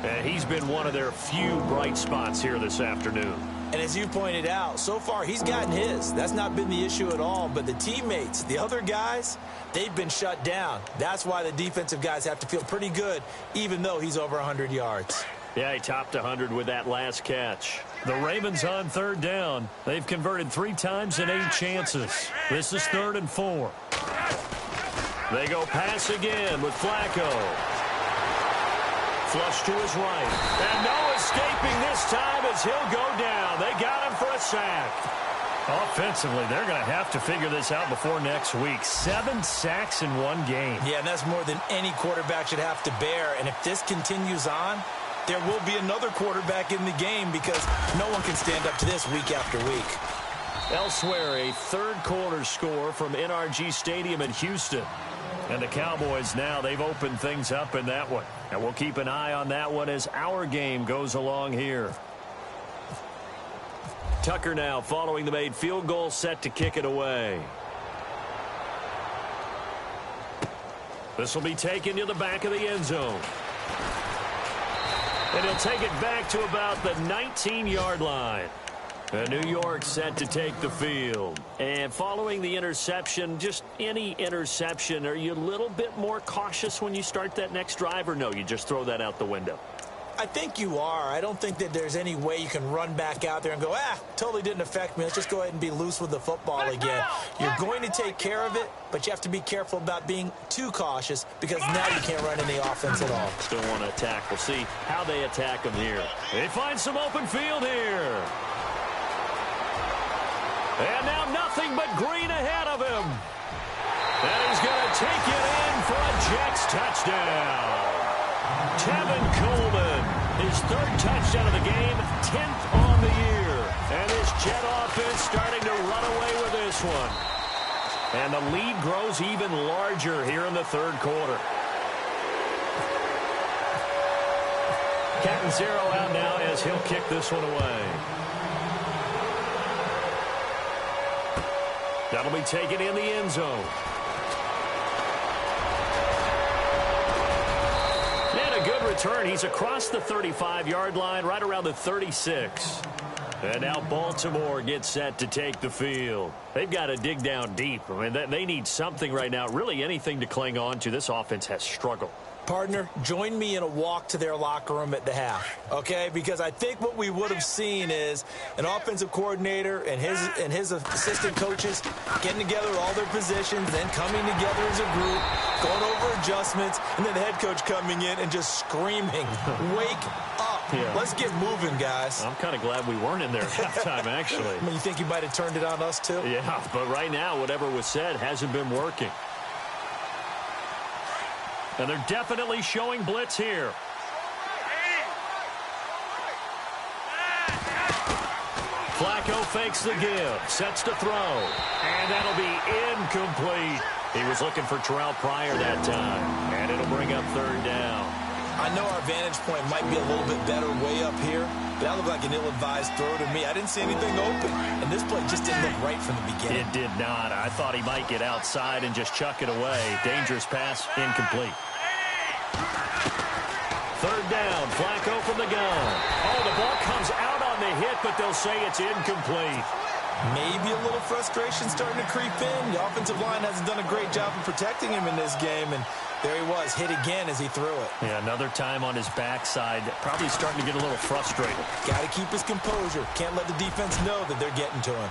And he's been one of their few bright spots here this afternoon. And as you pointed out, so far he's gotten his. That's not been the issue at all. But the teammates, the other guys, they've been shut down. That's why the defensive guys have to feel pretty good, even though he's over 100 yards. Yeah, he topped 100 with that last catch. The Ravens on 3rd down. They've converted 3 times in 8 chances. This is 3rd and 4. They go pass again with Flacco. Flush to his right. And no escaping this time as he'll go down. They got him for a sack. Offensively, they're going to have to figure this out before next week. 7 sacks in 1 game. Yeah, and that's more than any quarterback should have to bear. And if this continues on, there will be another quarterback in the game because no one can stand up to this week after week. Elsewhere, a 3rd quarter score from NRG Stadium in Houston. And the Cowboys now, they've opened things up in that one. And we'll keep an eye on that one as our game goes along here. Tucker now following the made field goal, set to kick it away. This will be taken to the back of the end zone. And he'll take it back to about the 19-yard line. And New York set to take the field. And following the interception, just any interception, are you a little bit more cautious when you start that next drive, or no, you just throw that out the window? I think you are. I don't think that there's any way you can run back out there and go, totally didn't affect me. Let's just go ahead and be loose with the football again. You're going to take care of it, but you have to be careful about being too cautious because now you can't run any offense at all. Still want to attack. We'll see how they attack him here. They find some open field here. And now nothing but green ahead of him. And he's going to take it in for a Jets touchdown. Tevin Coleman His third touchdown of the game, 10th on the year. And this Jet offense starting to run away with this one. And the lead grows even larger here in the third quarter. Catanzaro out now as he'll kick this one away. That'll be taken in the end zone. And a good return. He's across the 35-yard line, right around the 36. And now Baltimore gets set to take the field. They've got to dig down deep. I mean, they need something right now, really anything to cling on to. This offense has struggled. Partner, join me in a walk to their locker room at the half, okay? Because I think what we would have seen is an offensive coordinator and his assistant coaches getting together all their positions, then coming together as a group, going over adjustments, and then the head coach coming in and just screaming, "Wake up. Yeah. Let's get moving, guys." I'm kind of glad we weren't in there at halftime, actually. I mean, you think you might have turned it on us, too? Yeah, but right now, whatever was said hasn't been working. And they're definitely showing blitz here. Flacco fakes the give, sets to throw, and that'll be incomplete. He was looking for Terrell Pryor that time, and it'll bring up third down. I know our vantage point might be a little bit better way up here, but that looked like an ill-advised throw to me. I didn't see anything open, and this play just didn't look right from the beginning. It did not. I thought he might get outside and just chuck it away. Dangerous pass, incomplete. Third down, Flacco from the gun. Oh, the ball comes out on the hit, but they'll say it's incomplete. Maybe a little frustration starting to creep in. The offensive line hasn't done a great job of protecting him in this game, and there he was, hit again as he threw it. Yeah, another time on his backside, probably starting to get a little frustrated. Got to keep his composure. Can't let the defense know that they're getting to him.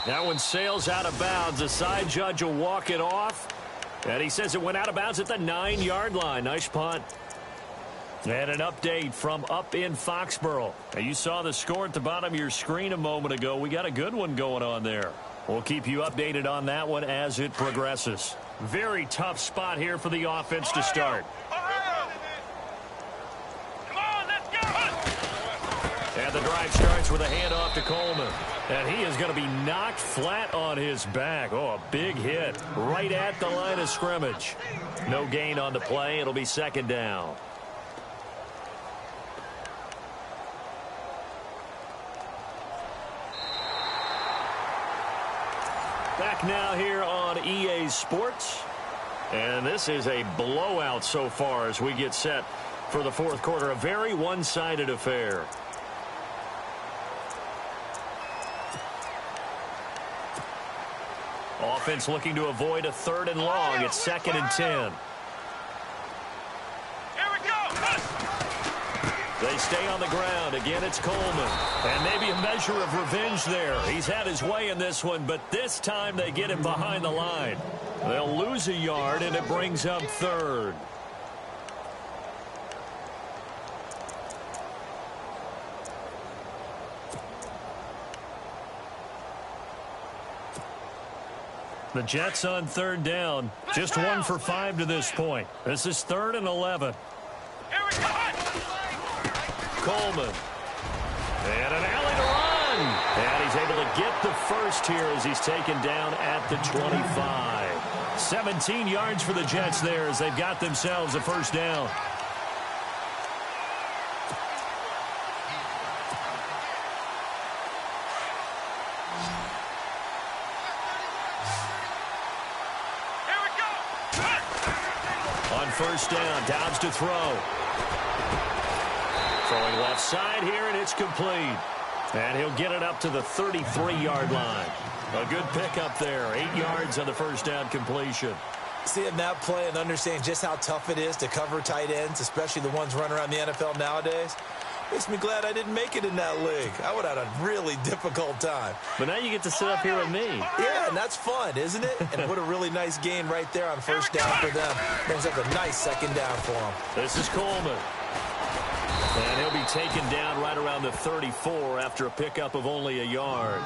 That one sails out of bounds. The side judge will walk it off. And he says it went out of bounds at the 9-yard line. Nice punt. And an update from up in Foxborough. Now, you saw the score at the bottom of your screen a moment ago. We got a good one going on there. We'll keep you updated on that one as it progresses. Very tough spot here for the offense to start. And the drive starts with a handoff to Coleman. And he is going to be knocked flat on his back. Oh, a big hit right at the line of scrimmage. No gain on the play. It'll be second down. Back now here on EA Sports. And this is a blowout so far as we get set for the fourth quarter. A very one-sided affair. Offense looking to avoid a third and long. It's 2nd and 10. Here we go. They stay on the ground. Again, it's Coleman. And maybe a measure of revenge there. He's had his way in this one, but this time they get him behind the line. They'll lose a yard, and it brings up third. The Jets on third down. Just 1 for 5 to this point. This is 3rd and 11. Here we go. Coleman. And an alley to run. And he's able to get the first here as he's taken down at the 25. 17 yards for the Jets there as they've got themselves a first down. First down, Dobbs to throw. Throwing left side here, and it's complete. And he'll get it up to the 33-yard line. A good pickup there. 8 yards on the first down completion. Seeing that play and understanding just how tough it is to cover tight ends, especially the ones running around the NFL nowadays, makes me glad I didn't make it in that league. I would have had a really difficult time. But now you get to sit up here with me. Yeah, and that's fun, isn't it? And what a really nice gain right there on first down for them. Brings up a nice second down for them. This is Coleman. And he'll be taken down right around the 34 after a pickup of only a yard.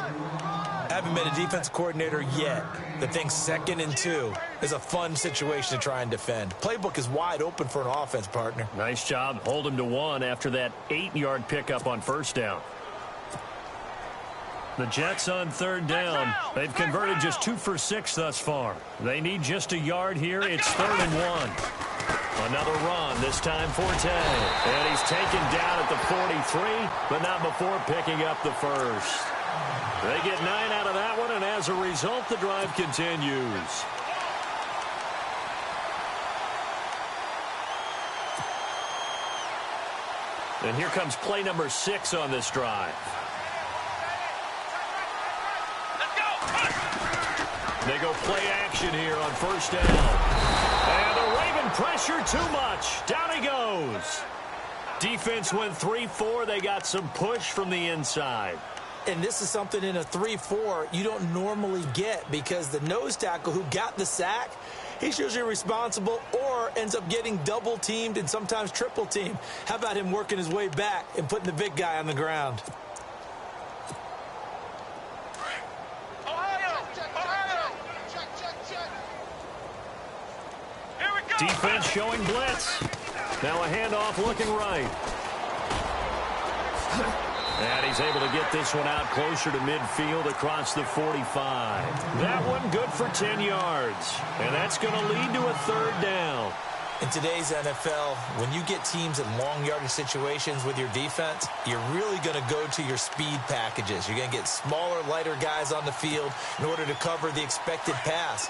haven't been a defensive coordinator yet that thinks 2nd and 2 is a fun situation to try and defend. Playbook is wide open for an offense, partner. Nice job. Hold him to 1 after that 8-yard pickup on first down. The Jets on 3rd down. They've converted just 2 for 6 thus far. They need just a yard here. It's 3rd and 1. Another run, this time Forte. And he's taken down at the 43, but not before picking up the first. They get 9 out of that one, and as a result, the drive continues. And here comes play number 6 on this drive. They go play action here on first down. And the Raven pressure too much. Down he goes. Defense went 3-4. They got some push from the inside. And this is something in a 3-4 you don't normally get because the nose tackle who got the sack, he's usually responsible or ends up getting double-teamed and sometimes triple-teamed. How about him working his way back and putting the big guy on the ground? Defense showing blitz. Now a handoff looking right. And he's able to get this one out closer to midfield across the 45. That one good for 10 yards. And that's going to lead to a 3rd down. In today's NFL, when you get teams in long yardage situations with your defense, you're really going to go to your speed packages. You're going to get smaller, lighter guys on the field in order to cover the expected pass.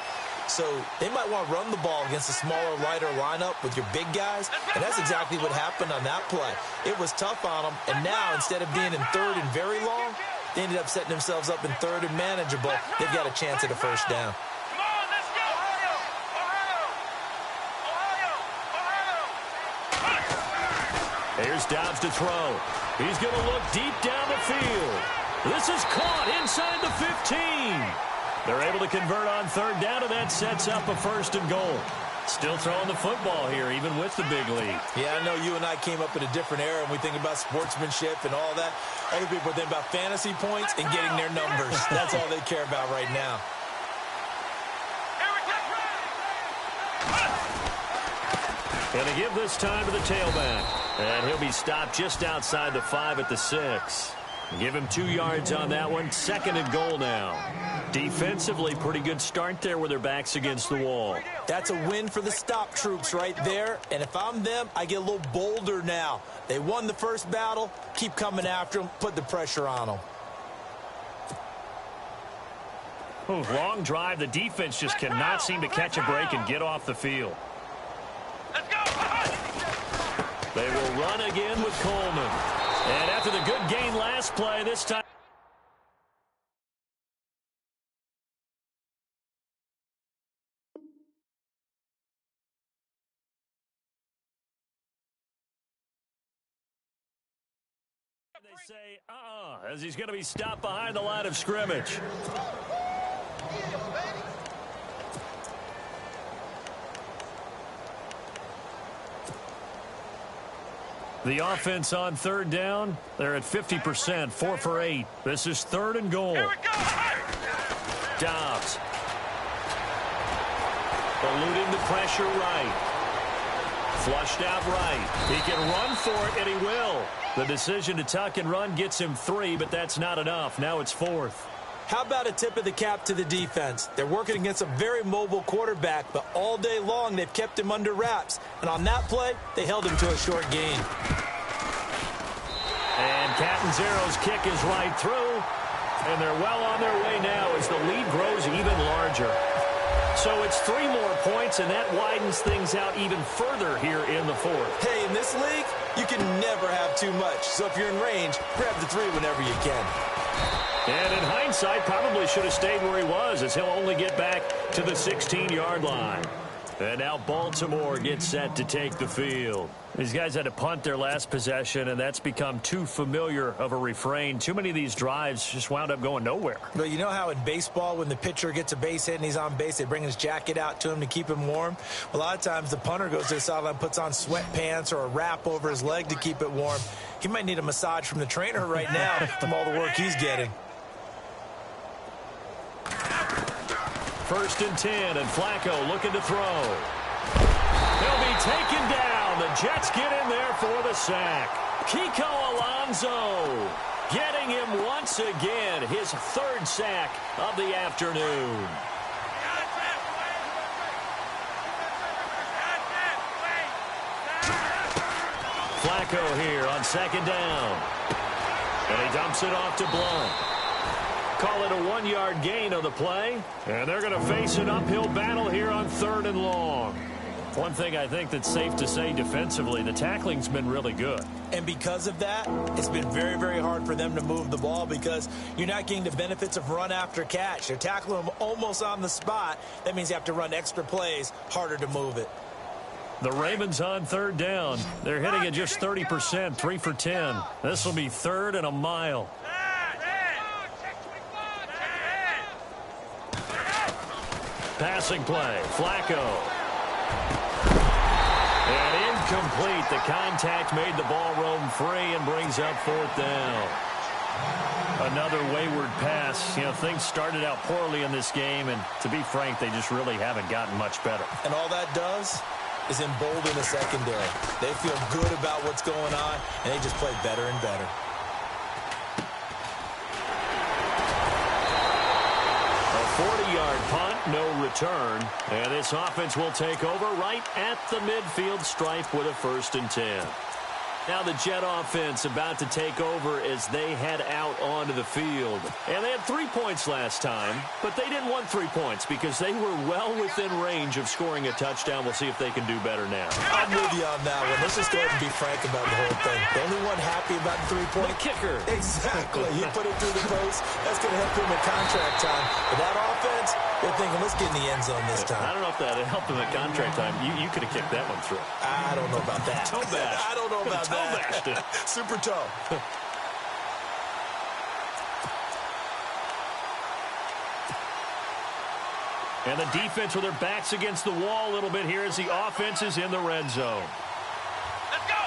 So they might want to run the ball against a smaller, lighter lineup with your big guys, and that's exactly what happened on that play. It was tough on them, and now instead of being in 3rd and very long, they ended up setting themselves up in 3rd and manageable. They've got a chance at a first down. Here's Dobbs to throw. He's going to look deep down the field. This is caught inside the 15. They're able to convert on 3rd down, and that sets up a 1st and goal. Still throwing the football here, even with the big lead. Yeah, I know you and I came up in a different era, and we think about sportsmanship and all that. Other people think about fantasy points and getting their numbers. That's all they care about right now. Going to give this time to the tailback. And he'll be stopped just outside the 5 at the 6. Give him 2 yards on that one. 2nd and goal now. Defensively, pretty good start there with their backs against the wall. That's a win for the stop troops right there. And if I'm them, I get a little bolder now. They won the first battle. Keep coming after them. Put the pressure on them. Long drive. The defense just cannot seem to catch a break and get off the field. They will run again with Coleman. And after the good gain last play, this time. They say, as he's going to be stopped behind the line of scrimmage. The offense on 3rd down, they're at 50%, 4 for 8. This is 3rd and goal. Dobbs. Eluding the pressure right. Flushed out right. He can run for it, and he will. The decision to tuck and run gets him 3, but that's not enough. Now it's 4th. How about a tip of the cap to the defense? They're working against a very mobile quarterback, but all day long they've kept him under wraps. And on that play, they held him to a short gain. And Catanzaro's kick is right through. And they're well on their way now as the lead grows even larger. So it's 3 more points, and that widens things out even further here in the 4th. Hey, in this league, you can never have too much. So if you're in range, grab the 3 whenever you can. And in hindsight, probably should have stayed where he was, as he'll only get back to the 16-yard line. And now Baltimore gets set to take the field. These guys had to punt their last possession, and that's become too familiar of a refrain. Too many of these drives just wound up going nowhere. Well, you know how in baseball, when the pitcher gets a base hit and he's on base, they bring his jacket out to him to keep him warm? A lot of times the punter goes to the sideline, puts on sweatpants or a wrap over his leg to keep it warm. He might need a massage from the trainer right now from all the work he's getting. 1st and 10, and Flacco looking to throw. He'll be taken down. The Jets get in there for the sack. Kiko Alonso getting him once again, his 3rd sack of the afternoon. Flacco here on 2nd down. And he dumps it off to Blunt. Call it a 1-yard gain on the play. And they're going to face an uphill battle here on 3rd and long. One thing I think that's safe to say defensively, the tackling's been really good. And because of that, it's been very, very hard for them to move the ball because you're not getting the benefits of run after catch. They're tackling them almost on the spot. That means you have to run extra plays, harder to move it. The Ravens on 3rd down. They're hitting at just 30%, 3 for 10. This will be 3rd and a mile. Passing play, Flacco. And incomplete. The contact made the ball roam free and brings up 4th down. Another wayward pass. You know, things started out poorly in this game, and to be frank, they just really haven't gotten much better. And all that does is embolden the secondary. They feel good about what's going on, and they just play better and better. A 40-yard punt, no return. And this offense will take over right at the midfield stripe with a 1st and 10. Now the Jet offense about to take over as they head out onto the field. And they had 3 points last time, but they didn't want 3 points because they were well within range of scoring a touchdown. We'll see if they can do better now. I'm with you on that one. Let's just go ahead and be frank about the whole thing. The only one happy about the 3-point kicker. Exactly. He put it through the post. That's going to help him at contract time. But that offense, they're thinking, let's get in the end zone this time. I don't know if that helped him at contract time. You could have kicked that one through. I don't know about that. Toe bash. I don't know about that. Super toe. And the defense with their backs against the wall a little bit here as the offense is in the red zone. Let's go.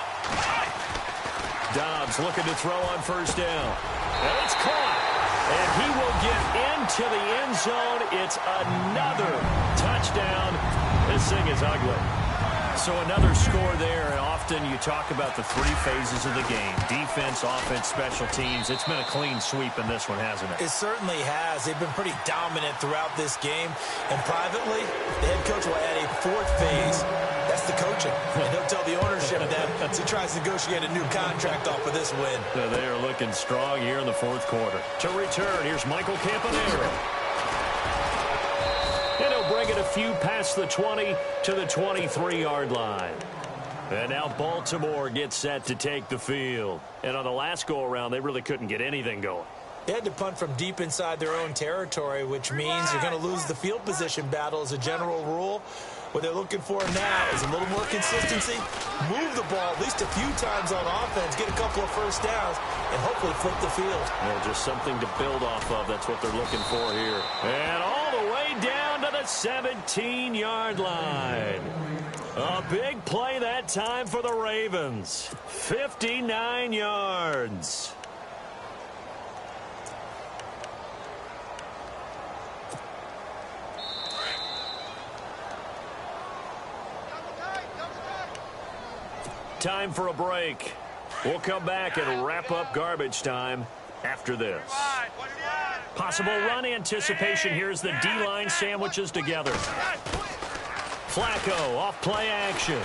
Dobbs looking to throw on 1st down. And it's caught. And he will get into the end zone. It's another touchdown. This thing is ugly. So another score there, and often you talk about the 3 phases of the game. Defense, offense, special teams. It's been a clean sweep in this one, hasn't it? It certainly has. They've been pretty dominant throughout this game. And privately, the head coach will add a 4th phase. That's the coaching. And he'll tell the ownership that as he tries to negotiate a new contract off of this win. So they are looking strong here in the 4th quarter. To return, here's Michael Campanaro. And he'll bring it a few past the 20 to the 23-yard line. And now Baltimore gets set to take the field. And on the last go-around, they really couldn't get anything going. They had to punt from deep inside their own territory, which means you're going to lose the field position battle as a general rule. What they're looking for now is a little more consistency, move the ball at least a few times on offense, get a couple of 1st downs, and hopefully flip the field. Well, just something to build off of. That's what they're looking for here. And all the way down to the 17-yard line. A big play that time for the Ravens. 59 yards. Time for a break. We'll come back and wrap up garbage time after this. Possible run anticipation. Here's the D-line sandwiches together. Flacco off play action.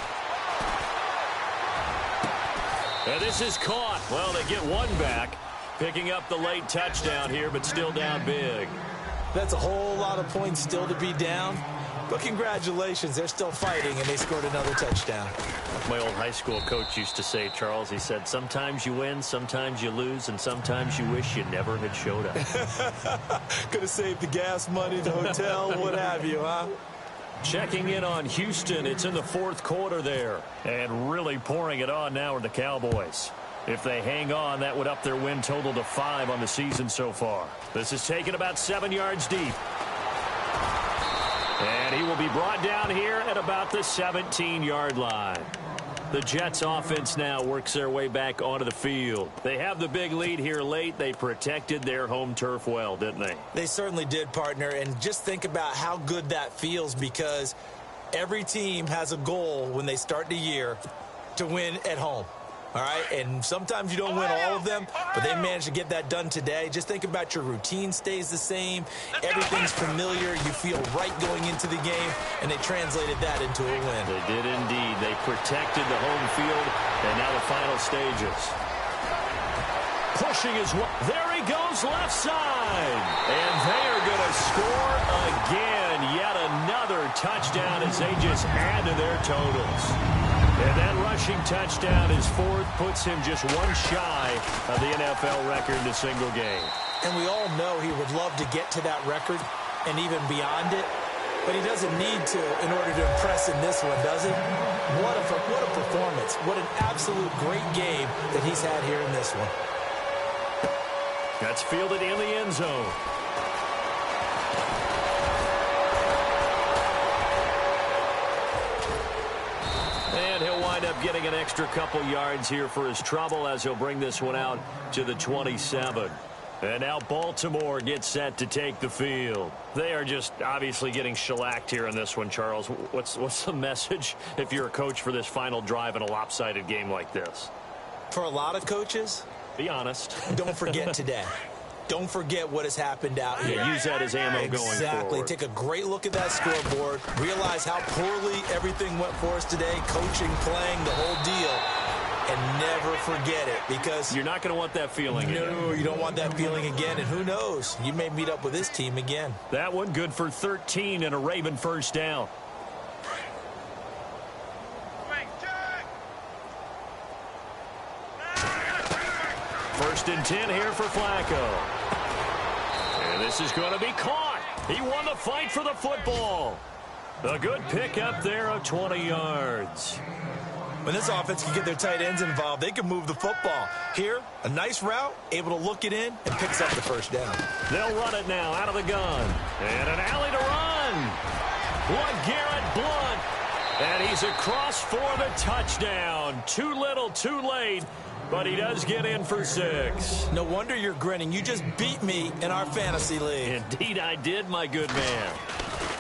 And this is caught. Well, they get one back. Picking up the late touchdown here, but still down big. That's a whole lot of points still to be down. But congratulations, they're still fighting, and they scored another touchdown. My old high school coach used to say, Charles, he said, sometimes you win, sometimes you lose, and sometimes you wish you never had showed up. Could have saved the gas money, the hotel, what have you, huh? Checking in on Houston. It's in the 4th quarter there. And really pouring it on now are the Cowboys. If they hang on, that would up their win total to 5 on the season so far. This is taken about 7 yards deep. And he will be brought down here at about the 17-yard line. The Jets offense now works their way back onto the field. They have the big lead here late. They protected their home turf well, didn't they? They certainly did, partner. And just think about how good that feels, because every team has a goal when they start the year to win at home. All right, and sometimes you don't win all of them, but they managed to get that done today. Just think about your routine stays the same. Everything's familiar. You feel right going into the game, and they translated that into a win. They did indeed. They protected the home field, and now the final stages. Pushing his way. There he goes, left side. And they are going to score again. Yet another touchdown as they just add to their totals. And that rushing touchdown, his fourth, puts him just one shy of the NFL record in a single game. And we all know he would love to get to that record and even beyond it, but he doesn't need to in order to impress in this one, does he? What a performance. What an absolute great game that he's had here in this one. That's fielded in the end zone. And he'll wind up getting an extra couple yards here for his trouble as he'll bring this one out to the 27. And now Baltimore gets set to take the field. They are just obviously getting shellacked here in this one, Charles. What's the message if you're a coach for this final drive in a lopsided game like this? For a lot of coaches, be honest. Don't forget today. Don't forget what has happened out here. Yeah, use that as ammo going forward. Exactly. Take a great look at that scoreboard. Realize how poorly everything went for us today. Coaching, playing, the whole deal. And never forget it, because you're not going to want that feeling again. No, you don't want that feeling again. And who knows? You may meet up with this team again. That one good for 13 and a Raven first down. First and 10 here for Flacco. And this is going to be caught. He won the fight for the football. A good pick up there of 20 yards. When this offense can get their tight ends involved, they can move the football. Here, a nice route, able to look it in, and picks up the first down. They'll run it now out of the gun. And an alley to run. LeGarrette Blount. And he's across for the touchdown. Too little, too late. But he does get in for 6. No wonder you're grinning. You just beat me in our fantasy league. Indeed I did, my good man.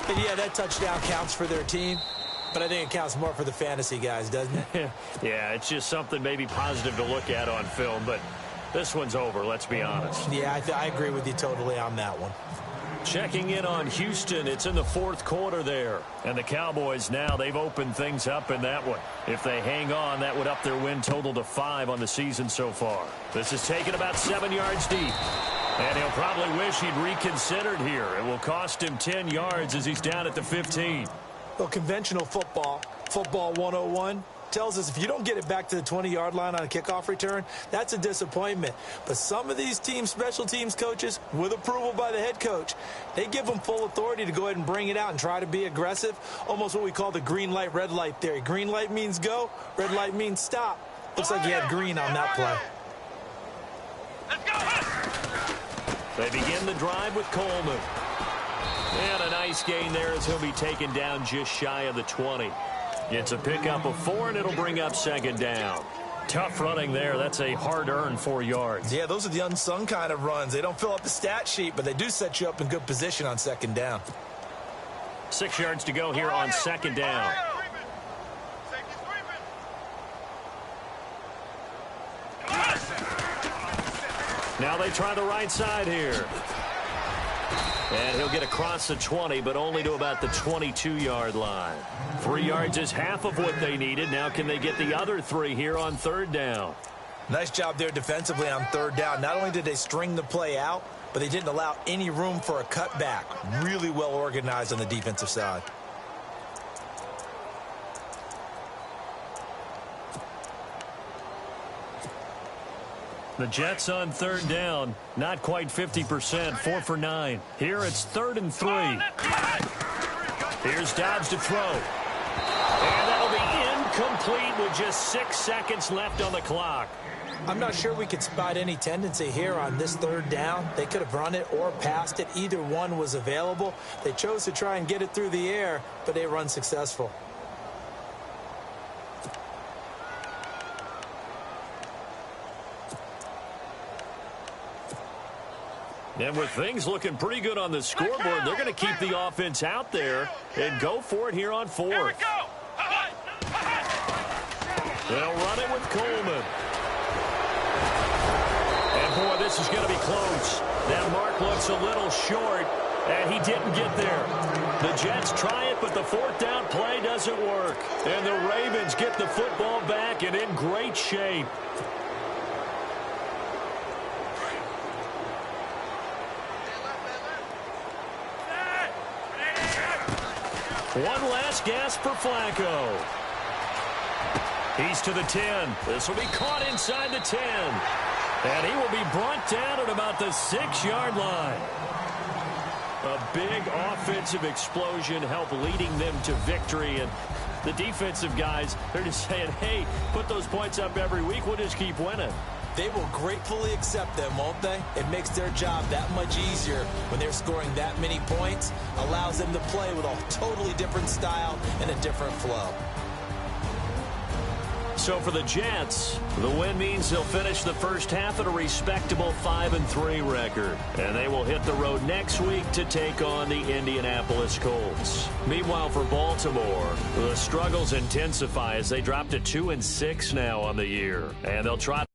And yeah, that touchdown counts for their team. But I think it counts more for the fantasy guys, doesn't it? Yeah, it's just something maybe positive to look at on film. But this one's over, let's be honest. Yeah, I agree with you totally on that one. Checking in on Houston. It's in the fourth quarter there. And the Cowboys now, they've opened things up in that one. If they hang on, that would up their win total to 5 on the season so far. This is taken about 7 yards deep. And he'll probably wish he'd reconsidered here. It will cost him 10 yards as he's down at the 15. Well, conventional football 101, tells us if you don't get it back to the 20-yard line on a kickoff return, that's a disappointment. But some of these team special teams coaches, with approval by the head coach, they give them full authority to go ahead and bring it out and try to be aggressive, almost what we call the green light, red light theory. Green light means go, red light means stop. Looks like he had green on that play. They begin the drive with Coleman. And a nice gain there as he'll be taken down just shy of the 20. It's a pickup of 4, and it'll bring up second down. Tough running there. That's a hard-earned 4 yards. Yeah, those are the unsung kind of runs. They don't fill up the stat sheet, but they do set you up in good position on second down. 6 yards to go here on second down. Now they try the right side here. And he'll get across the 20, but only to about the 22-yard line. 3 yards is half of what they needed. Now can they get the other 3 here on third down? Nice job there defensively on third down. Not only did they string the play out, but they didn't allow any room for a cutback. Really well organized on the defensive side. The Jets on third down, not quite 50%, 4 for 9. Here it's 3rd and 3. Here's Dobbs to throw. And that'll be incomplete with just 6 seconds left on the clock. I'm not sure we could spot any tendency here on this third down. They could have run it or passed it. Either one was available. They chose to try and get it through the air, but they run successful. And with things looking pretty good on the scoreboard, they're going to keep the offense out there and go for it here on fourth. Here we go. They'll run it with Coleman. And, boy, this is going to be close. That mark looks a little short, and he didn't get there. The Jets try it, but the fourth down play doesn't work. And the Ravens get the football back and in great shape. One last gasp for Flacco. He's to the 10. This will be caught inside the 10. And he will be brought down at about the 6-yard line. A big offensive explosion helped leading them to victory. And the defensive guys, they're just saying, hey, put those points up every week. We'll just keep winning. They will gratefully accept them, won't they? It makes their job that much easier when they're scoring that many points. Allows them to play with a totally different style and a different flow. So for the Jets, the win means they'll finish the first half at a respectable 5-3 record. And they will hit the road next week to take on the Indianapolis Colts. Meanwhile, for Baltimore, the struggles intensify as they drop to 2-6 now on the year. And they'll try to